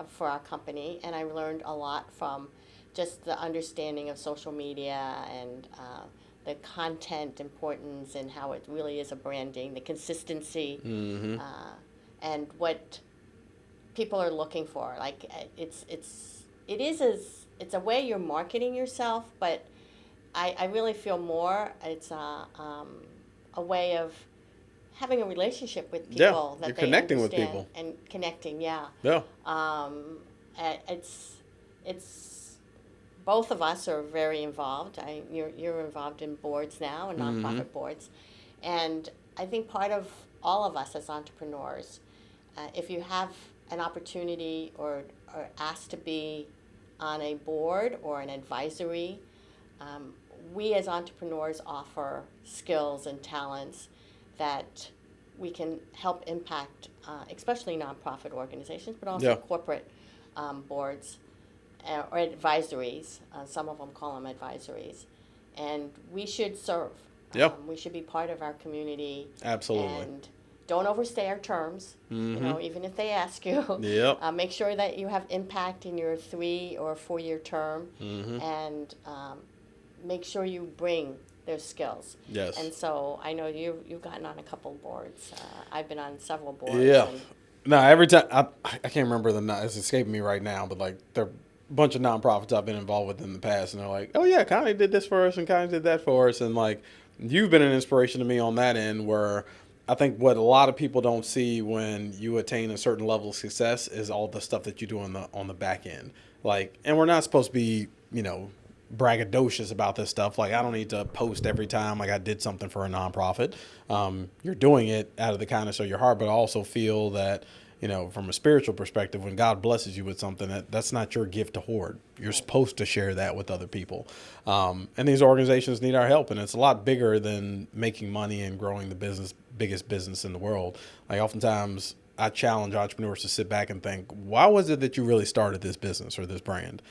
for our company, and I learned a lot from just the understanding of social media and the content importance and how it really is a branding, the consistency, and what people are looking for. Like it's a way you're marketing yourself, but I really feel more it's a way of having a relationship with people that you're they connecting with understand people. and connecting. Yeah. Yeah. It's both of us are very involved. You're involved in boards now and nonprofit boards, and I think part of all of us as entrepreneurs, if you have an opportunity or asked to be on a board or an advisory, we as entrepreneurs offer skills and talents that we can help impact, especially nonprofit organizations, but also corporate boards or advisories. Some of them call them advisories. And we should serve. We should be part of our community. Absolutely. And don't overstay our terms, even if they ask you. Make sure that you have impact in your 3 or 4 year term, and make sure you bring those skills. Yes. And so I know you've gotten on a couple boards. I've been on several boards. Yeah. No, every time I can't remember it's escaping me right now, but like there are a bunch of nonprofits I've been involved with in the past, and they're like, oh yeah, Connie did this for us and Connie did that for us, and like you've been an inspiration to me on that end where I think what a lot of people don't see when you attain a certain level of success is all the stuff that you do on the back end. Like, and we're not supposed to be, braggadocious about this stuff. Like, I don't need to post every time like I did something for a nonprofit. You're doing it out of the kindness of your heart, but I also feel that, from a spiritual perspective, when God blesses you with something, that's not your gift to hoard. You're supposed to share that with other people. And these organizations need our help, and it's a lot bigger than making money and growing the biggest business in the world. Like, oftentimes I challenge entrepreneurs to sit back and think, why was it that you really started this business or this brand?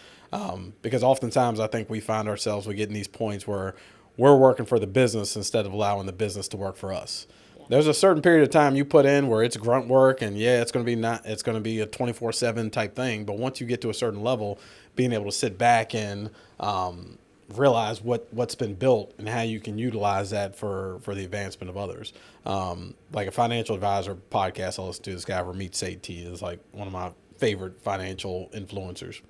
Because oftentimes I think we find ourselves, we get in these points where we're working for the business instead of allowing the business to work for us. Yeah. There's a certain period of time you put in where it's grunt work, and it's going to be a 24/7 type thing. But once you get to a certain level, being able to sit back and realize what's been built and how you can utilize that for the advancement of others. Like a financial advisor podcast I listen to, this guy Ramit Sethi is like one of my favorite financial influencers.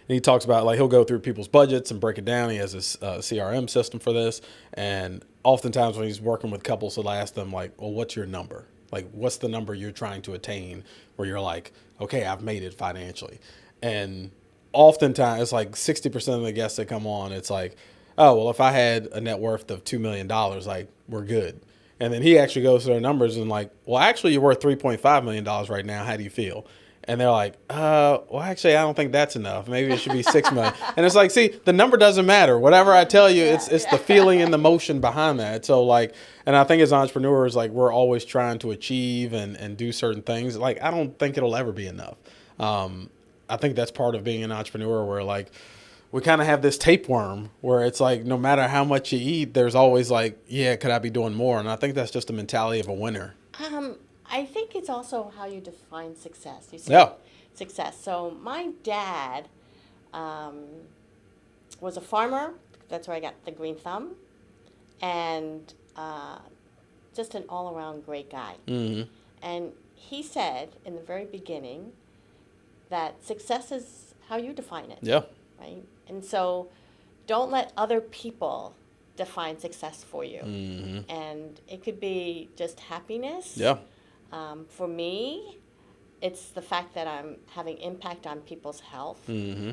And he talks about, like, he'll go through people's budgets and break it down. He has this CRM system for this. And oftentimes when he's working with couples, he'll ask them, like, well, what's your number? Like, what's the number you're trying to attain where you're like, okay, I've made it financially. And oftentimes it's like 60% of the guests that come on, it's like, oh, well, if I had a net worth of $2 million, like, we're good. And then he actually goes to their numbers and like, well, actually you're worth $3.5 million right now. How do you feel? And they're like, well, actually, I don't think that's enough. Maybe it should be $6 million. And it's like, see, the number doesn't matter. Whatever I tell you, it's the feeling and the motion behind that. So like, and I think as entrepreneurs, like, we're always trying to achieve and do certain things. Like, I don't think it'll ever be enough. I think that's part of being an entrepreneur where like, we kind of have this tapeworm where it's like, no matter how much you eat, there's always like, yeah, could I be doing more? And I think that's just the mentality of a winner. I think it's also how you define success. You say success. So my dad was a farmer. That's where I got the green thumb. And just an all-around great guy. Mm-hmm. And he said in the very beginning that success is how you define it. Yeah. Right? And so don't let other people define success for you. Mm-hmm. And it could be just happiness. Yeah. For me, it's the fact that I'm having impact on people's health. Mm-hmm.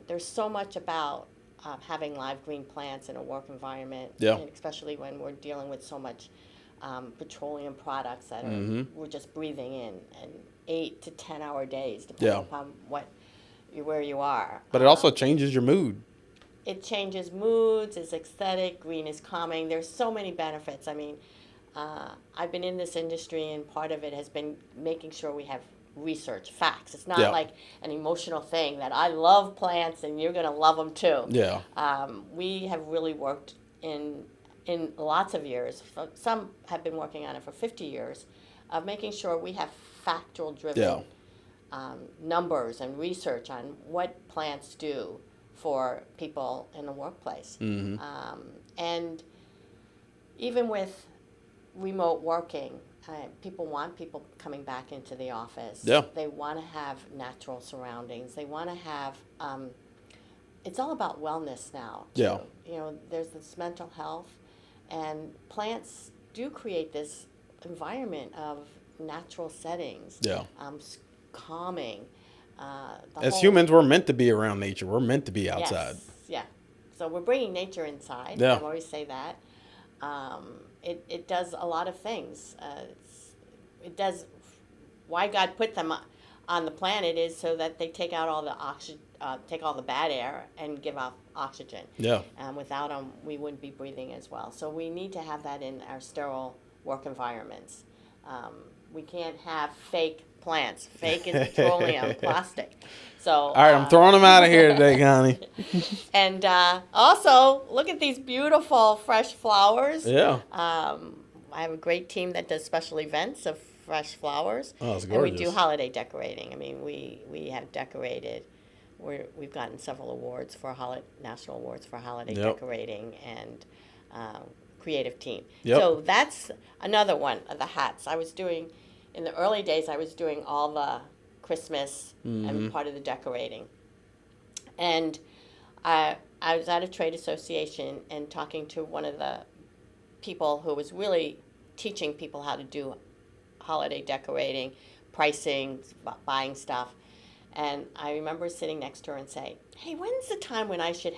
There's so much about having live green plants in a work environment, Yeah. and especially when we're dealing with so much petroleum products that we're just breathing in, and 8 to 10 hour days, depending upon where you are. But it also changes your mood. It changes moods, it's aesthetic, green is calming. There's so many benefits. I mean, I've been in this industry, and part of it has been making sure we have research, facts. It's not like an emotional thing that I love plants and you're going to love them too. Yeah. We have really worked in lots of years. Some have been working on it for 50 years, of making sure we have factual driven numbers and research on what plants do for people in the workplace. Mm-hmm. And even with remote working, people want people coming back into the office. Yeah. They want to have natural surroundings. They want to have, it's all about wellness now, too. Yeah. You know, there's this mental health, and plants do create this environment of natural settings. Yeah. Calming. As humans, we're meant to be around nature. We're meant to be outside. Yes. Yeah. So we're bringing nature inside. Yeah. I always say that. It does a lot of things. It does. Why God put them on the planet is so that they take out all the take all the bad air and give off oxygen. Yeah. Without them, we wouldn't be breathing as well. So we need to have that in our sterile work environments. We can't have fake plants. Fake is petroleum, plastic. So. All right, I'm throwing them out of here today, Connie. And also, look at these beautiful fresh flowers. Yeah. I have a great team that does special events of fresh flowers. Oh, it's and gorgeous. we do holiday decorating. I mean, we have decorated. We've gotten several awards for national awards for holiday decorating and creative team. Yep. So that's another one of the hats I was doing. In the early days, I was doing all the Christmas and part of the decorating. And I was at a trade association and talking to one of the people who was really teaching people how to do holiday decorating, pricing, buying stuff. And I remember sitting next to her and saying, hey, when's the time when I should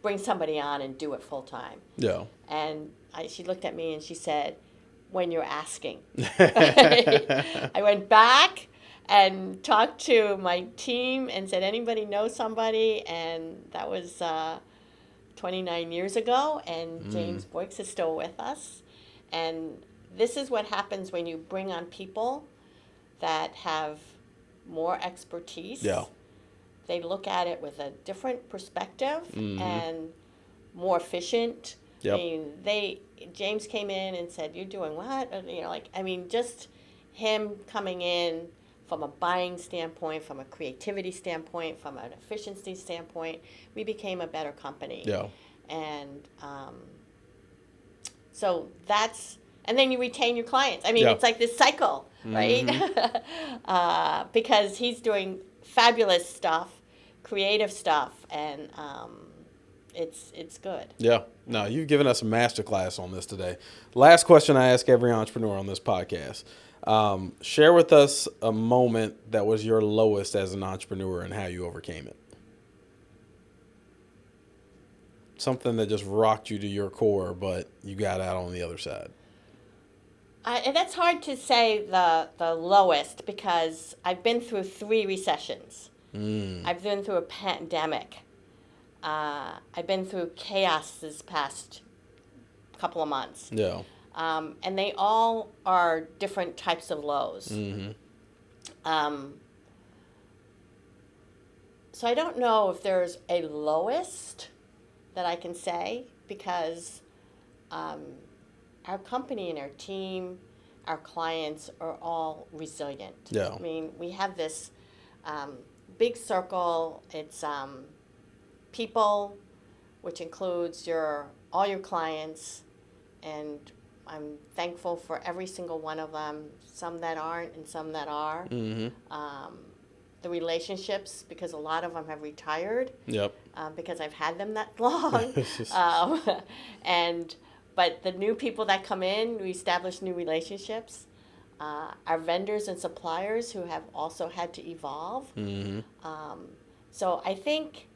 bring somebody on and do it full time? Yeah. And she looked at me and she said, when you're asking. I went back and talked to my team and said, anybody know somebody? And that was 29 years ago, and James Boyks is still with us. And this is what happens when you bring on people that have more expertise. Yeah. They look at it with a different perspective and more efficient. Yep. I mean, James came in and said, you're doing what? You know, just him coming in from a buying standpoint, from a creativity standpoint, from an efficiency standpoint, we became a better company. Yeah. And so and then you retain your clients. I mean, it's like this cycle, right? Because he's doing fabulous stuff, creative stuff, and it's good. Yeah. No, you've given us a masterclass on this today. Last question I ask every entrepreneur on this podcast. Share with us a moment that was your lowest as an entrepreneur and how you overcame it. Something that just rocked you to your core, but you got out on the other side. And that's hard to say the lowest, because I've been through 3 recessions. I've been through a pandemic. I've been through chaos this past couple of months. Yeah. And they all are different types of lows. So I don't know if there's a lowest that I can say, because our company and our team, our clients are all resilient. Yeah. I mean, we have this big circle. It's people, which includes all your clients, and I'm thankful for every single one of them, some that aren't and some that are. The relationships, because a lot of them have retired. Yep. Because I've had them that long. But the new people that come in, we establish new relationships. Our vendors and suppliers who have also had to evolve. So I think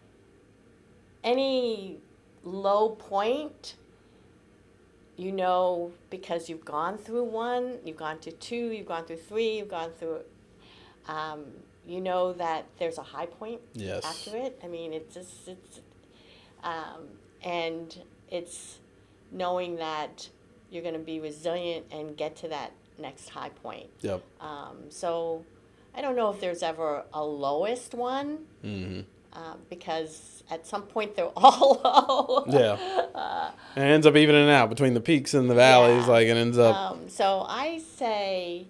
any low point, because you've gone through one, you've gone through two, you've gone through three, you've gone through, that there's a high point after it. I mean, and it's knowing that you're going to be resilient and get to that next high point. Yep. So I don't know if there's ever a lowest one, because at some point they're all low. Yeah. It ends up evening out between the peaks and the valleys. Like it ends up. So I say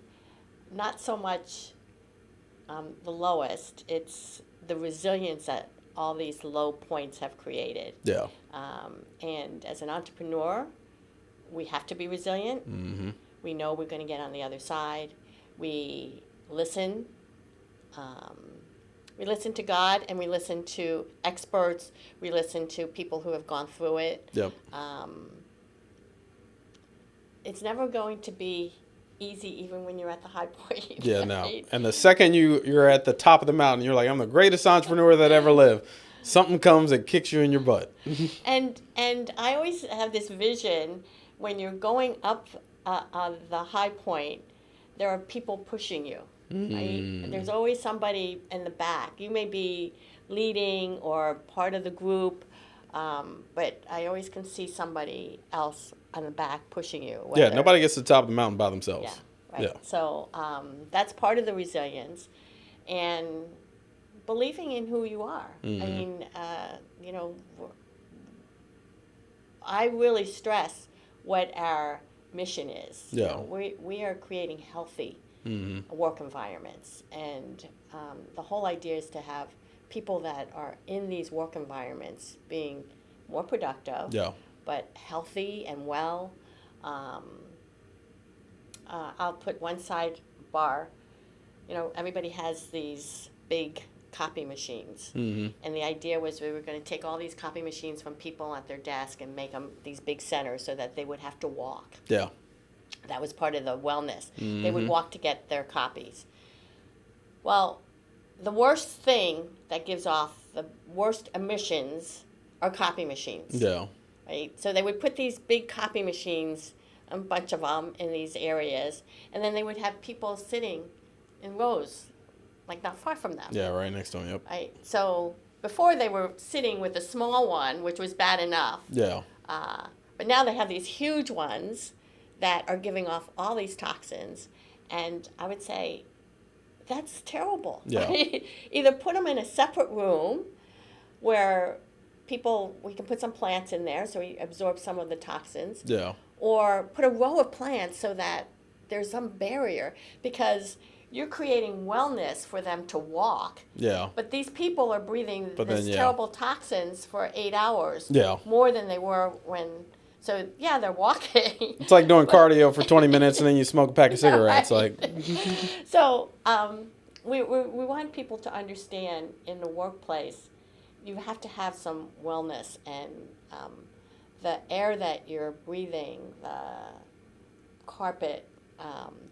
not so much the lowest. It's the resilience that all these low points have created. Yeah. And as an entrepreneur, we have to be resilient. We know we're going to get on the other side. We listen. We listen to God, and we listen to experts. We listen to people who have gone through it. Yep. It's never going to be easy, even when you're at the high point. Yeah, right? no. And the second you're at the top of the mountain, you're like, I'm the greatest entrepreneur that ever lived. Something comes that kicks you in your butt. And I always have this vision when you're going up the high point, there are people pushing you. Right? There's always somebody in the back. You may be leading or part of the group, but I always can see somebody else on the back pushing you. Yeah, nobody gets to the top of the mountain by themselves. Yeah, right. Yeah. So that's part of the resilience, and believing in who you are. I mean, I really stress what our mission is. Yeah. We are creating healthy work environments, and the whole idea is to have people that are in these work environments being more productive, but healthy and well. I'll put one sidebar. Everybody has these big copy machines, and the idea was we were going to take all these copy machines from people at their desk and make them these big centers so that they would have to walk. Yeah. That was part of the wellness. They would walk to get their copies. Well, the worst thing that gives off the worst emissions are copy machines. Yeah. Right? So they would put these big copy machines, a bunch of them, in these areas, and then they would have people sitting in rows, like not far from them. Yeah, right next to them, yep. Right? So before they were sitting with a small one, which was bad enough. Yeah. But now they have these huge ones that are giving off all these toxins, and I would say that's terrible. Yeah. Right? Either put them in a separate room where we can put some plants in there so we absorb some of the toxins. Yeah. Or put a row of plants so that there's some barrier, because you're creating wellness for them to walk. Yeah. But these people are breathing terrible toxins for 8 hours. Yeah. More than they were when. So, yeah, they're walking. It's like doing cardio for 20 minutes and then you smoke a pack of cigarettes. Right. Like. So, we want people to understand in the workplace, you have to have some wellness, and the air that you're breathing, the carpet,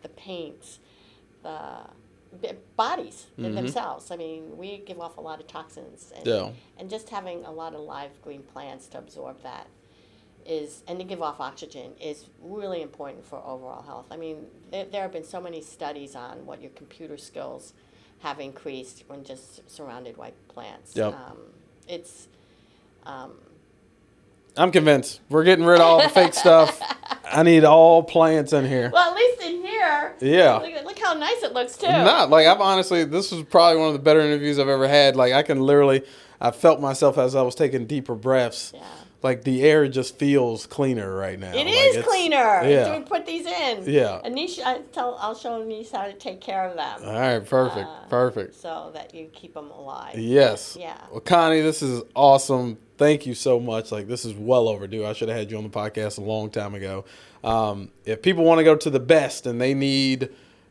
the paints, the bodies in themselves. I mean, we give off a lot of toxins, and just having a lot of live green plants to absorb that and to give off oxygen is really important for overall health. I mean, there have been so many studies on what your computer skills have increased when just surrounded by plants. Yep. I'm convinced. We're getting rid of all the fake stuff. I need all plants in here. Well, at least in here. Yeah. Look how nice it looks, too. This was probably one of the better interviews I've ever had. Like, I felt myself as I was taking deeper breaths. Yeah. Like, the air just feels cleaner right now. It is cleaner. Yeah. So we put these in. Yeah. I'll show Anish how to take care of them. All right, perfect. So that you keep them alive. Yes. Yeah. Well, Connie, this is awesome. Thank you so much. Like, this is well overdue. I should have had you on the podcast a long time ago. If people want to go to the best and they need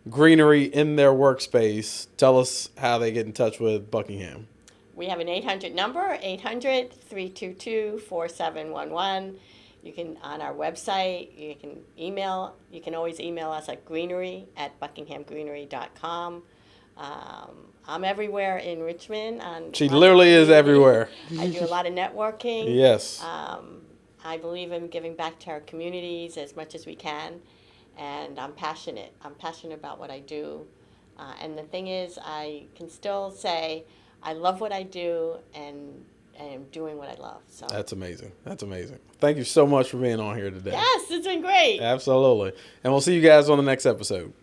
greenery in their workspace, tell us how they get in touch with Buckingham. We have an 800 number, 800-322-4711. You can, on our website, you can always email us at greenery@buckinghamgreenery.com. I'm everywhere in Richmond. She literally is everywhere. I do a lot of networking. Yes. I believe in giving back to our communities as much as we can, and I'm passionate. I'm passionate about what I do. And the thing is, I can still say I love what I do, and I'm doing what I love. So That's amazing. That's amazing. Thank you so much for being on here today. Yes, it's been great. Absolutely. And we'll see you guys on the next episode.